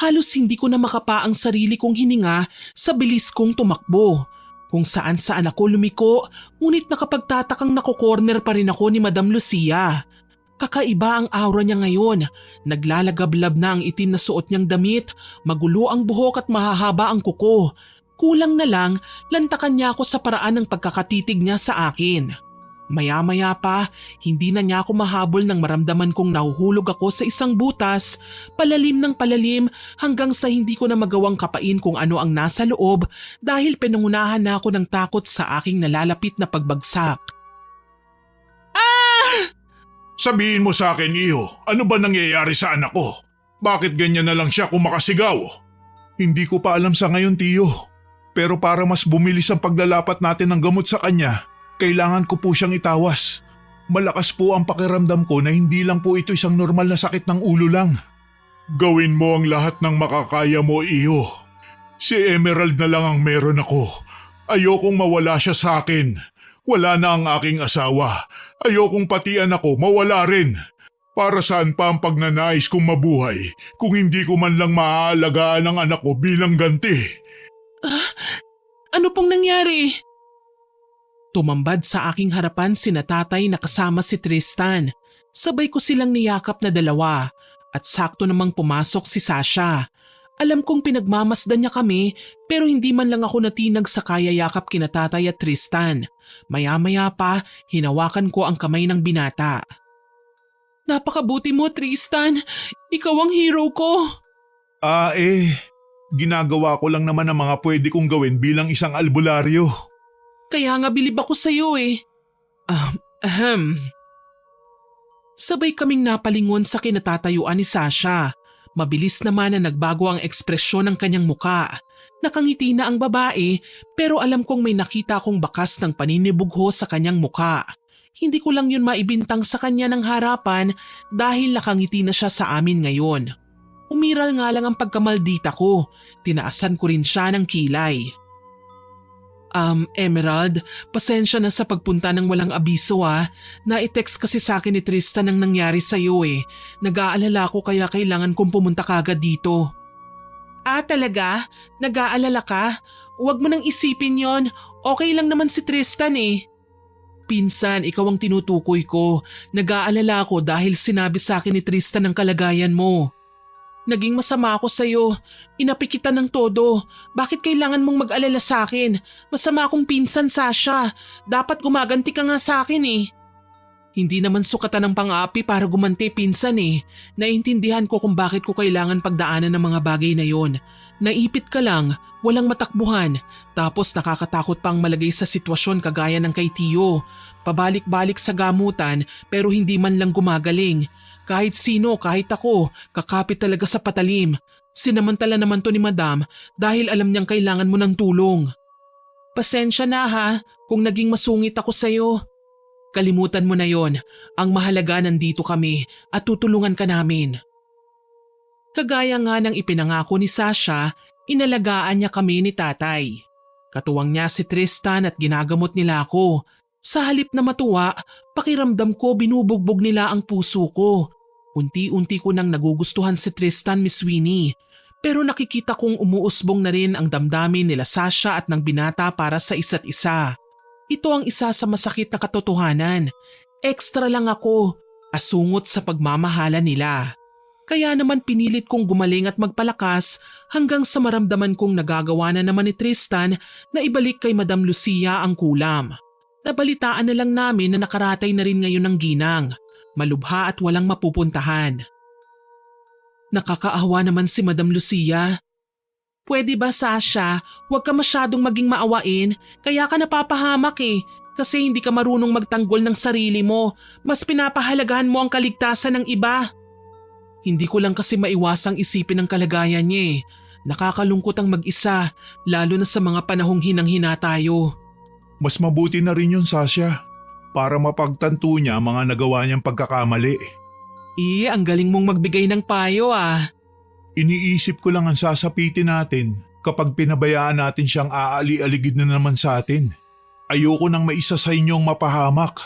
Halos hindi ko na makapa ang sarili kong hininga sa bilis kong tumakbo. Kung saan-saan ako lumiko, ngunit nakapagtatakang nakokorner pa rin ako ni Madam Lucia. Kakaiba ang aura niya ngayon. Naglalagablab na ang itim na suot niyang damit, magulo ang buhok at mahahaba ang kuko. Kulang na lang, lantakan niya ako sa paraan ng pagkakatitig niya sa akin. Maya-maya pa, hindi na niya ako mahabol nang maramdaman kong nahuhulog ako sa isang butas, palalim ng palalim hanggang sa hindi ko na magawang kapain kung ano ang nasa loob dahil pinangunahan na ako ng takot sa aking nalalapit na pagbagsak. Sabihin mo sa akin, Iho, ano ba nangyayari sa anak ko? Bakit ganyan na lang siya kung makasigaw? Hindi ko pa alam sa ngayon, Tiyo. Pero para mas bumilis ang paglalapat natin ng gamot sa kanya, kailangan ko po siyang itawas. Malakas po ang pakiramdam ko na hindi lang po ito isang normal na sakit ng ulo lang. Gawin mo ang lahat ng makakaya mo, Iho. Si Emerald na lang ang meron ako. Ayokong mawala siya sa akin. Wala na ang aking asawa. Ayokong pati anak ko mawala rin. Para saan pa ang pagnanais kong mabuhay kung hindi ko man lang maaalagaan ang anak ko bilang ganti? Ano pong nangyari? Tumambad sa aking harapan sina tatay na kasama si Tristan. Sabay ko silang niyakap na dalawa at sakto namang pumasok si Sasha. Alam kong pinagmamasdan niya kami pero hindi man lang ako natinag sa kayayakap kina tatay at Tristan. Maya-maya pa, hinawakan ko ang kamay ng binata. Napakabuti mo, Tristan. Ikaw ang hero ko. Ginagawa ko lang naman ang mga pwede kong gawin bilang isang albularyo. Kaya nga bilib ako sa'yo eh. Sabay kaming napalingon sa kinatatayuan ni Sasha. Mabilis naman na nagbago ang ekspresyon ng kanyang muka. Nakangiti na ang babae pero alam kong may nakita akong bakas ng paninibugho sa kanyang muka. Hindi ko lang yun maibintang sa kanya ng harapan dahil nakangiti na siya sa amin ngayon. Umiral nga lang ang pagkamaldita ko. Tinaasan ko rin siya ng kilay. Emerald, pasensya na sa pagpunta ng walang abiso ah. Na-text kasi sa akin ni Tristan ang nangyari sa'yo eh. Nag-aalala ko kaya kailangan kong pumunta kagad dito. Talaga? Nag-aalala ka? Huwag mo nang isipin yon. Okay lang naman si Tristan eh. Pinsan, ikaw ang tinutukoy ko. Nag-aalala ako dahil sinabi sa akin ni Tristan ang kalagayan mo. Naging masama ako sa'yo. Inapi kita ng todo. Bakit kailangan mong mag-alala sa akin? Masama akong pinsan, Sasha. Dapat gumaganti ka nga sa akin eh. Hindi naman sukatan ng pang-api para gumanti, pinsan eh. Naintindihan ko kung bakit ko kailangan pagdaanan ng mga bagay na yon. Naipit ka lang, walang matakbuhan, tapos nakakatakot pang malagay sa sitwasyon kagaya ng kay Tio. Pabalik-balik sa gamutan pero hindi man lang gumagaling. Kahit sino, kahit ako, kakapit talaga sa patalim. Sinamantala naman to ni Madam dahil alam niyang kailangan mo ng tulong. Pasensya na ha kung naging masungit ako sa'yo. Kalimutan mo na yon. Ang mahalaga nandito kami at tutulungan ka namin. Kagaya nga ng ipinangako ni Sasha, inalagaan niya kami ni tatay. Katuwang niya si Tristan at ginagamot nila ako. Sa halip na matuwa, pakiramdam ko binubugbog nila ang puso ko. Unti-unti ko nang nagugustuhan si Tristan, Miss Winnie. Pero nakikita kong umuusbong na rin ang damdamin nila Sasha at ng binata para sa isa't isa. Ito ang isa sa masakit na katotohanan. Extra lang ako, asungot sa pagmamahala nila. Kaya naman pinilit kong gumaling at magpalakas hanggang sa maramdaman kong nagagawa na naman ni Tristan na ibalik kay Madam Lucia ang kulam. Nabalitaan na lang namin na nakaratay na rin ngayon ng ginang, malubha at walang mapupuntahan. Nakakaawa naman si Madam Lucia. Pwede ba, Sasha, huwag ka masyadong maging maawain, kaya ka napapahamak eh, kasi hindi ka marunong magtanggol ng sarili mo, mas pinapahalagahan mo ang kaligtasan ng iba. Hindi ko lang kasi maiwasang isipin ang kalagayan niya eh. Nakakalungkot ang mag-isa, lalo na sa mga panahong hinang-hina tayo. Mas mabuti na rin yun, Sasha, para mapagtanto niya ang mga nagawa niyang pagkakamali. Ang galing mong magbigay ng payo ah. Iniisip ko lang ang sasapitin natin kapag pinabayaan natin siyang aali-aligid na naman sa atin. Ayoko nang maisa sa inyong mapahamak.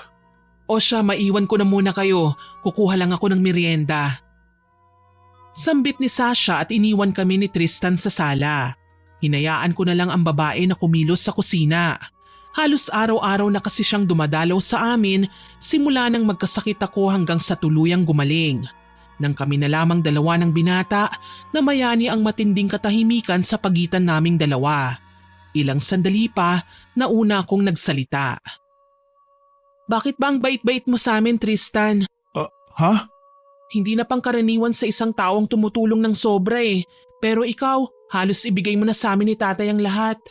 O siya, maiwan ko na muna kayo. Kukuha lang ako ng merienda. Sambit ni Sasha at iniwan kami ni Tristan sa sala. Hinayaan ko na lang ang babae na kumilos sa kusina. Halos araw-araw na kasi siyang dumadalaw sa amin simula nang magkasakit ako hanggang sa tuluyang gumaling. Nang kami na lamang dalawa ng binata, namayani ang matinding katahimikan sa pagitan naming dalawa. Ilang sandali pa, nauna akong nagsalita. Bakit ba ang bait-bait mo sa amin, Tristan? Ha? Hindi na pangkaraniwan sa isang taong tumutulong ng sobra eh. Pero ikaw, halos ibigay mo na sa amin ni tatay ang lahat.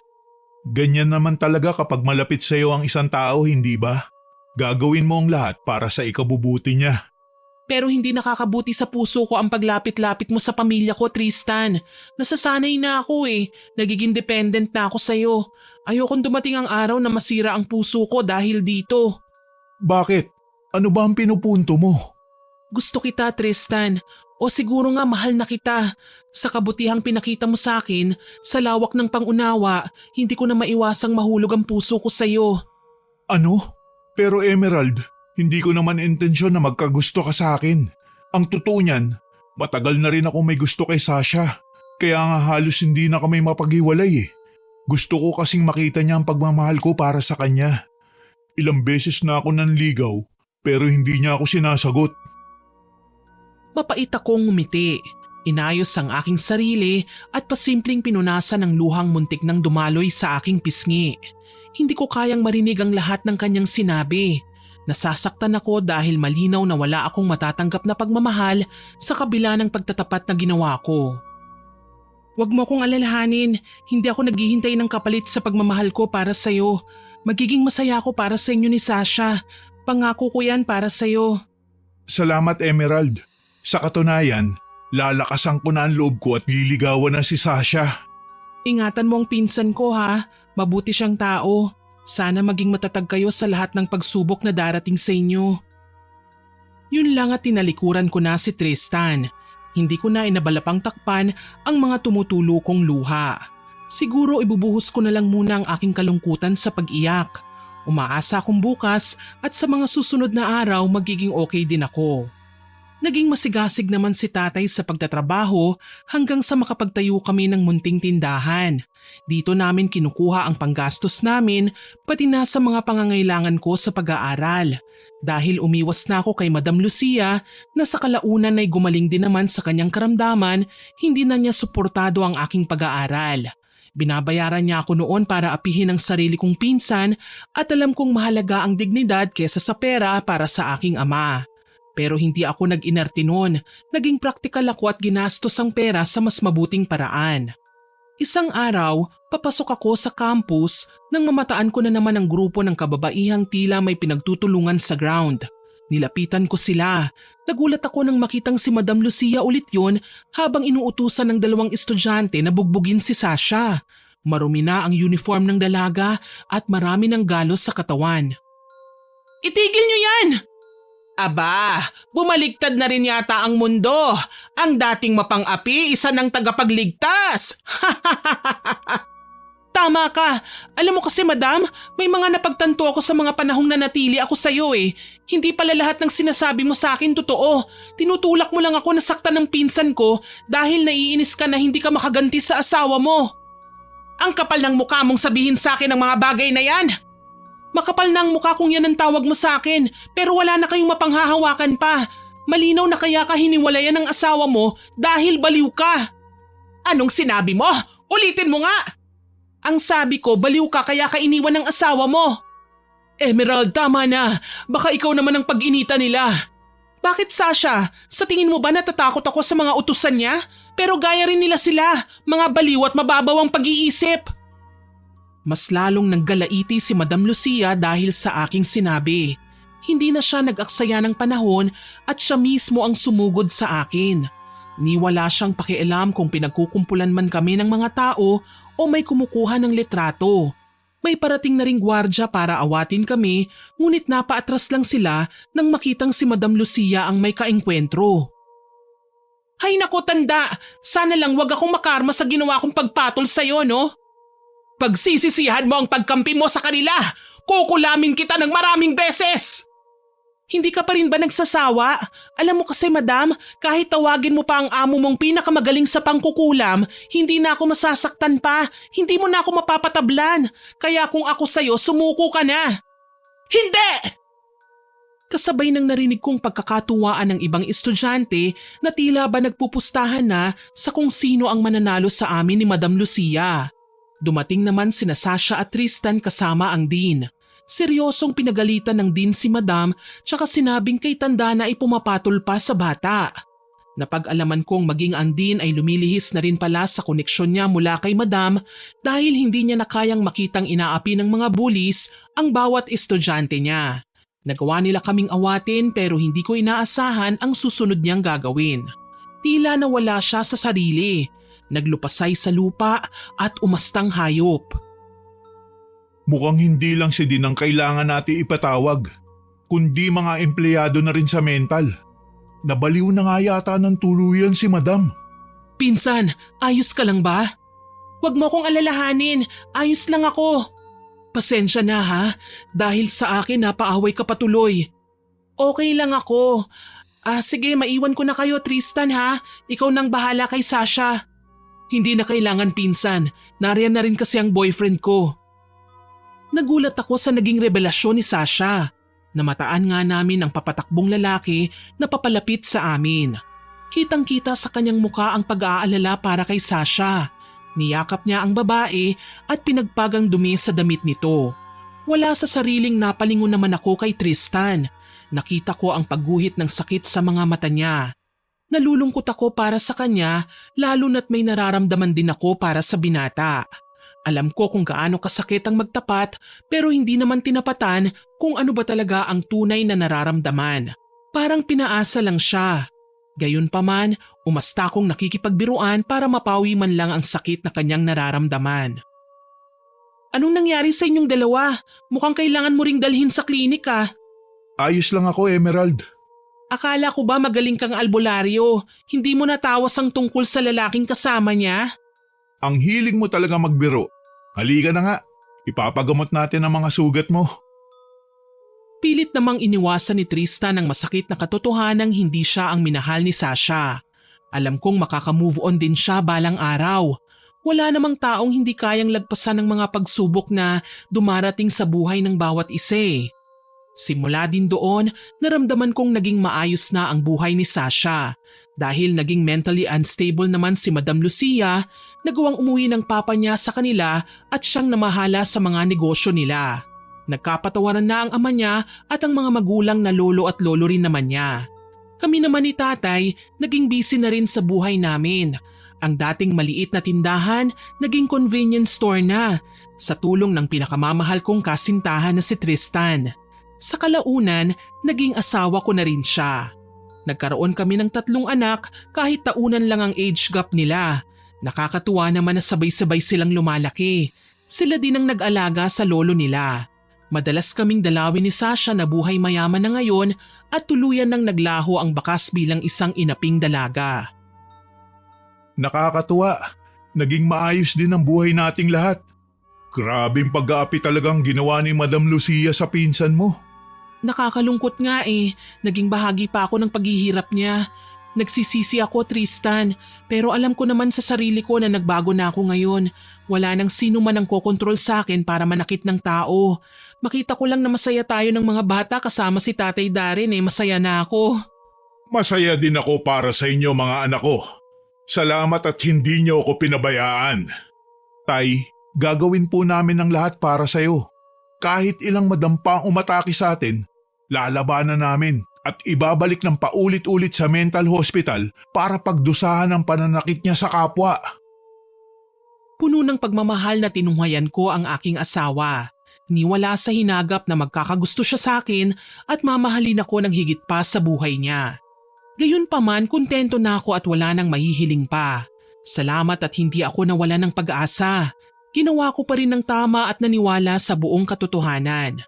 Ganyan naman talaga kapag malapit sa iyo ang isang tao, hindi ba? Gagawin mo ang lahat para sa ikabubuti niya. Pero hindi nakakabuti sa puso ko ang paglapit-lapit mo sa pamilya ko, Tristan. Nasasanay na ako eh. Nagiging dependent na ako sa'yo. Ayokong dumating ang araw na masira ang puso ko dahil dito. Bakit? Ano ba ang pinupunto mo? Gusto kita, Tristan. O siguro nga mahal na kita. Sa kabutihang pinakita mo sa akin, sa lawak ng pangunawa, hindi ko na maiwasang mahulog ang puso ko sa'yo. Ano? Pero Emerald, hindi ko naman intensyon na magkagusto ka sa akin. Ang totoo niyan, matagal na rin ako may gusto kay Sasha. Kaya nga halos hindi na kami mapaghiwalay eh. Gusto ko kasing makita niya ang pagmamahal ko para sa kanya. Ilang beses na ako nanligaw pero hindi niya ako sinasagot. Mapait akong ngumiti. Inayos ang aking sarili at pasimpleng pinunasan ng luhang muntik nang dumaloy sa aking pisngi. Hindi ko kayang marinig ang lahat ng kanyang sinabi. Nasasaktan ako dahil malinaw na wala akong matatanggap na pagmamahal sa kabila ng pagtatapat na ginawa ko. Huwag mo akong alalahanin, hindi ako naghihintay ng kapalit sa pagmamahal ko para sa'yo. Magiging masaya ako para sa inyo ni Sasha. Pangako ko yan para sa'yo. Salamat Emerald. Sa katunayan, lalakasan ko na ang loob ko at liligawan na si Sasha. Ingatan mo ang pinsan ko ha, mabuti siyang tao. Sana maging matatag kayo sa lahat ng pagsubok na darating sa inyo. Yun lang at tinalikuran ko na si Tristan. Hindi ko na inabalapang takpan ang mga tumutulo kong luha. Siguro ibubuhos ko na lang muna ang aking kalungkutan sa pag-iyak. Umaasa akong bukas at sa mga susunod na araw magiging okay din ako. Naging masigasig naman si tatay sa pagtatrabaho hanggang sa makapagtayo kami ng munting tindahan. Dito namin kinukuha ang panggastos namin pati na sa mga pangangailangan ko sa pag-aaral. Dahil umiwas na ako kay Madam Lucia na sa kalaunan ay gumaling din naman sa kanyang karamdaman, hindi na niya suportado ang aking pag-aaral. Binabayaran niya ako noon para apihin ang sarili kong pinsan at alam kong mahalaga ang dignidad kesa sa pera para sa aking ama. Pero hindi ako nag-inarte noon, naging praktikal ako at ginastos ang pera sa mas mabuting paraan. Isang araw, papasok ako sa campus nang mamataan ko na naman ang grupo ng kababaihang tila may pinagtutulungan sa ground. Nilapitan ko sila. Nagulat ako nang makitang si Madam Lucia ulit yun habang inuutusan ng 2 estudyante na bugbugin si Sasha. Marumi na ang uniform ng dalaga at marami ng galos sa katawan. Itigil niyo yan! Aba, bumaligtad na rin yata ang mundo. Ang dating mapang-api, isa ng tagapagligtas. Tama ka. Alam mo kasi madam, may mga napagtanto ako sa mga panahong nanatili ako sa'yo eh. Hindi pala lahat ng sinasabi mo sa akin totoo. Tinutulak mo lang ako na saktan ng pinsan ko dahil naiinis ka na hindi ka makaganti sa asawa mo. Ang kapal ng mukha mong sabihin sa akin ang mga bagay na yan. Makapal na ang mukha kung yan ang tawag mo sa akin pero wala na kayong mapanghahawakan pa. Malinaw na kaya ka hiniwalayan ng asawa mo dahil baliw ka. Anong sinabi mo? Ulitin mo nga! Ang sabi ko, baliw ka kaya ka iniwan ng asawa mo. Emerald, tama na. Baka ikaw naman ang pag-inita nila. Bakit Sasha? Sa tingin mo ba natatakot ako sa mga utusan niya? Pero gaya rin nila sila, mga baliw at mababaw ang pag-iisip. Mas lalong naggalaiti si Madam Lucia dahil sa aking sinabi. Hindi na siya nag-aksaya ng panahon at siya mismo ang sumugod sa akin. Ni wala siyang pakialam kung pinagkukumpulan man kami ng mga tao o may kumukuha ng litrato. May parating na ring gwardya para awatin kami ngunit napaatras lang sila nang makitang si Madam Lucia ang may kaengkwentro. Hay nako tanda, sana lang wag akong makarma sa ginawa kong pagpatol sa'yo no? Pagsisisihan mo ang pagkampi mo sa kanila! Kukulamin kita ng maraming beses! Hindi ka pa rin ba nagsasawa? Alam mo kasi madam, kahit tawagin mo pa ang amo mong pinakamagaling sa pangkukulam, hindi na ako masasaktan pa, hindi mo na ako mapapatablan. Kaya kung ako sa'yo, sumuko ka na. Hindi! Kasabay ng narinig kong pagkakatuwaan ng ibang estudyante na tila ba nagpupustahan na sa kung sino ang mananalo sa amin ni Madam Lucia. Dumating naman sina Sasha at Tristan kasama ang dean. Seryosong pinagalitan ng dean si Madam tsaka sinabing kay tanda na ay pumapatol pa sa bata. Napag-alaman kong maging ang dean ay lumilihis na rin pala sa koneksyon niya mula kay Madam dahil hindi niya na kayang makitang inaapi ng mga bullies ang bawat estudyante niya. Nagawa nila kaming awatin pero hindi ko inaasahan ang susunod niyang gagawin. Tila nawala siya sa sarili. Naglupasay sa lupa at umastang hayop. Mukhang hindi lang si Dean ang kailangan natin ipatawag, kundi mga empleyado na rin sa mental. Nabaliw na nga yata ng tuluyan si Madam. Pinsan, ayos ka lang ba? Huwag mo akong alalahanin, ayos lang ako. Pasensya na ha, dahil sa akin napaaway ka patuloy. Okay lang ako. Sige, maiwan ko na kayo Tristan ha, ikaw nang bahala kay Sasha. Hindi na kailangan pinsan, nariyan na rin kasi ang boyfriend ko. Nagulat ako sa naging revelasyon ni Sasha. Namataan nga namin ang papatakbong lalaki na papalapit sa amin. Kitang-kita sa kanyang muka ang pag-aalala para kay Sasha. Niyakap niya ang babae at pinagpagang dumi sa damit nito. Wala sa sariling napalingon naman ako kay Tristan. Nakita ko ang pagguhit ng sakit sa mga mata niya. Nalulungkot ako para sa kanya lalo na't may nararamdaman din ako para sa binata. Alam ko kung gaano kasakit ang magtapat pero hindi naman tinapatan kung ano ba talaga ang tunay na nararamdaman. Parang pinaasa lang siya. Gayunpaman, umasta akong nakikipagbiruan para mapawi man lang ang sakit na kanyang nararamdaman. Anong nangyari sa inyong dalawa? Mukhang kailangan mo ring dalhin sa klinik ah. Ayos lang ako, Emerald. Akala ko ba magaling kang albularyo? Hindi mo natawas ang tungkol sa lalaking kasama niya? Ang hiling mo talaga magbiro. Halika na nga, ipapagamot natin ang mga sugat mo. Pilit namang iniwasan ni Tristan ang masakit na katotohanang hindi siya ang minahal ni Sasha. Alam kong makakamove on din siya balang araw. Wala namang taong hindi kayang lagpasan ng mga pagsubok na dumarating sa buhay ng bawat isa eh. Simula din doon, naramdaman kong naging maayos na ang buhay ni Sasha. Dahil naging mentally unstable naman si Madam Lucia, nagawang umuwi ng papa niya sa kanila at siyang namahala sa mga negosyo nila. Nagkapatawaran na ang ama niya at ang mga magulang na lolo at lolo rin naman niya. Kami naman ni tatay, naging busy na rin sa buhay namin. Ang dating maliit na tindahan, naging convenience store na, sa tulong ng pinakamamahal kong kasintahan na si Tristan. Sa kalaunan, naging asawa ko na rin siya. Nagkaroon kami ng 3 anak kahit taunan lang ang age gap nila. Nakakatuwa naman na sabay-sabay silang lumalaki. Sila din ang nag-alaga sa lolo nila. Madalas kaming dalawin ni Sasha na buhay mayaman na ngayon at tuluyan nang naglaho ang bakas bilang isang inaping dalaga. Nakakatuwa. Naging maayos din ang buhay nating lahat. Grabing pag-aapi talagang ginawa ni Madam Lucia sa pinsan mo. Nakakalungkot nga eh. Naging bahagi pa ako ng paghihirap niya. Nagsisisi ako, Tristan. Pero alam ko naman sa sarili ko na nagbago na ako ngayon. Wala nang sino man ang kokontrol sa akin para manakit ng tao. Makita ko lang na masaya tayo ng mga bata kasama si Tatay Darren masaya na ako. Masaya din ako para sa inyo mga anak ko. Salamat at hindi niyo ako pinabayaan. Tay, gagawin po namin ang lahat para sa iyo. Kahit ilang madampa ang umatake sa atin, lalabanan namin at ibabalik ng paulit-ulit sa mental hospital para pagdusahan ang pananakit niya sa kapwa. Puno ng pagmamahal na tinunghayan ko ang aking asawa. Niwala sa hinagap na magkakagusto siya sa akin at mamahalin ako ng higit pa sa buhay niya. Gayunpaman, kontento na ako at wala nang mahihiling pa. Salamat at hindi ako nawala ng pag-asa. Ginawa ko pa rin ng tama at naniwala sa buong katotohanan.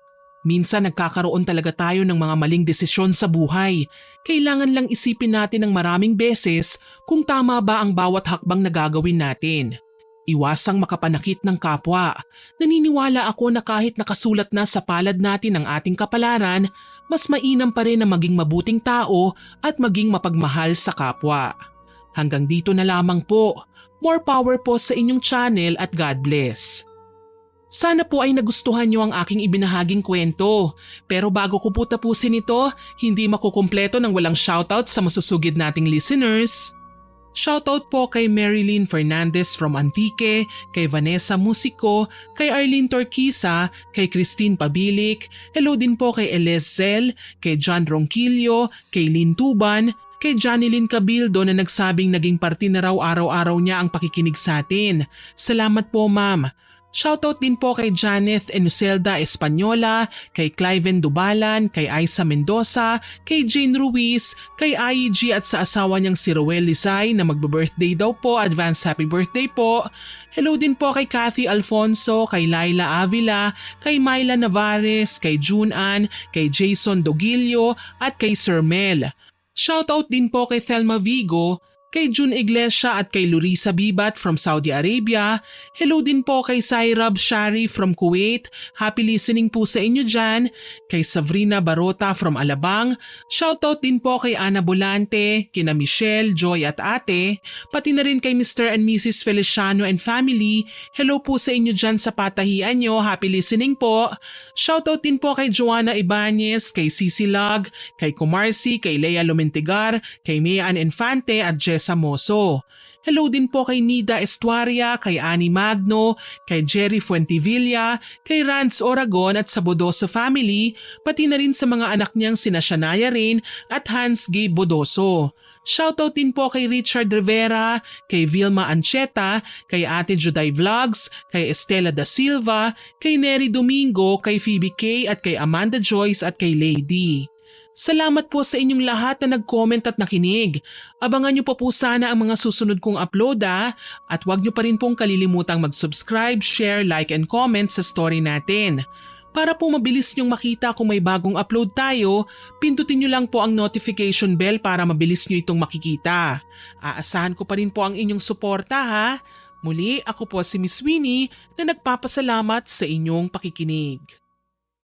Minsan nagkakaroon talaga tayo ng mga maling desisyon sa buhay. Kailangan lang isipin natin ng maraming beses kung tama ba ang bawat hakbang na gagawin natin. Iwasang makapanakit ng kapwa. Naniniwala ako na kahit nakasulat na sa palad natin ang ating kapalaran, mas mainam pa rin na maging mabuting tao at maging mapagmahal sa kapwa. Hanggang dito na lamang po. More power po sa inyong channel at God bless. Sana po ay nagustuhan niyo ang aking ibinahaging kwento. Pero bago ko po tapusin ito, hindi makukumpleto ng walang shoutout sa masusugid nating listeners. Shoutout po kay Marilyn Fernandez from Antique, kay Vanessa Musico, kay Arlene Torquisa, kay Christine Pabilic, hello din po kay Eliezel, kay John Ronquillo, kay Lynn Tuban, kay Janilyn Cabildo na nagsabing naging parte na raw araw-araw niya ang pakikinig sa atin. Salamat po ma'am. Shoutout din po kay Janeth Enuselda Española, kay Cliven Dubalan, kay Aiza Mendoza, kay Jane Ruiz, kay IEG at sa asawa niyang si Roel Lizay na magbe-birthday daw po. Advance happy birthday po. Hello din po kay Kathy Alfonso, kay Laila Avila, kay Myla Navares, kay June Ann, kay Jason Dogilio at kay Sir Mel. Shoutout din po kay Thelma Vigo, kay June Iglesia at kay Lurisa Bibat from Saudi Arabia. Hello din po kay Sairab Shari from Kuwait. Happy listening po sa inyo dyan. Kay Sabrina Barota from Alabang. Shoutout din po kay Ana Bolante, kina Michelle, Joy at Ate. Pati na rin kay Mr. and Mrs. Feliciano and family. Hello po sa inyo dyan sa patahian nyo. Happy listening po. Shoutout din po kay Joanna Ibanez, kay Cici Lag, kay Kumarsi, kay Lea Lumentigar, kay Mian Infante at Jessa Moso. Hello din po kay Nida Estuaria, kay Ani Magno, kay Jerry Fuentivilla, kay Rance Oragon at sa Bodoso family, pati na rin sa mga anak niyang sina Shania Rain at Hans Gabe Bodoso. Shoutout din po kay Richard Rivera, kay Vilma Ancheta, kay Ate Juday Vlogs, kay Estela Da Silva, kay Neri Domingo, kay Phoebe K at kay Amanda Joyce at kay Lady. Salamat po sa inyong lahat na nag-comment at nakinig. Abangan niyo po sana ang mga susunod kong upload at huwag niyo pa rin pong kalilimutang mag-subscribe, share, like and comment sa story natin. Para po mabilis niyong makita kung may bagong upload tayo, pindutin niyo lang po ang notification bell para mabilis niyo itong makikita. Aasahan ko pa rin po ang inyong suporta ha. Muli, ako po si Miss Winnie na nagpapasalamat sa inyong pakikinig.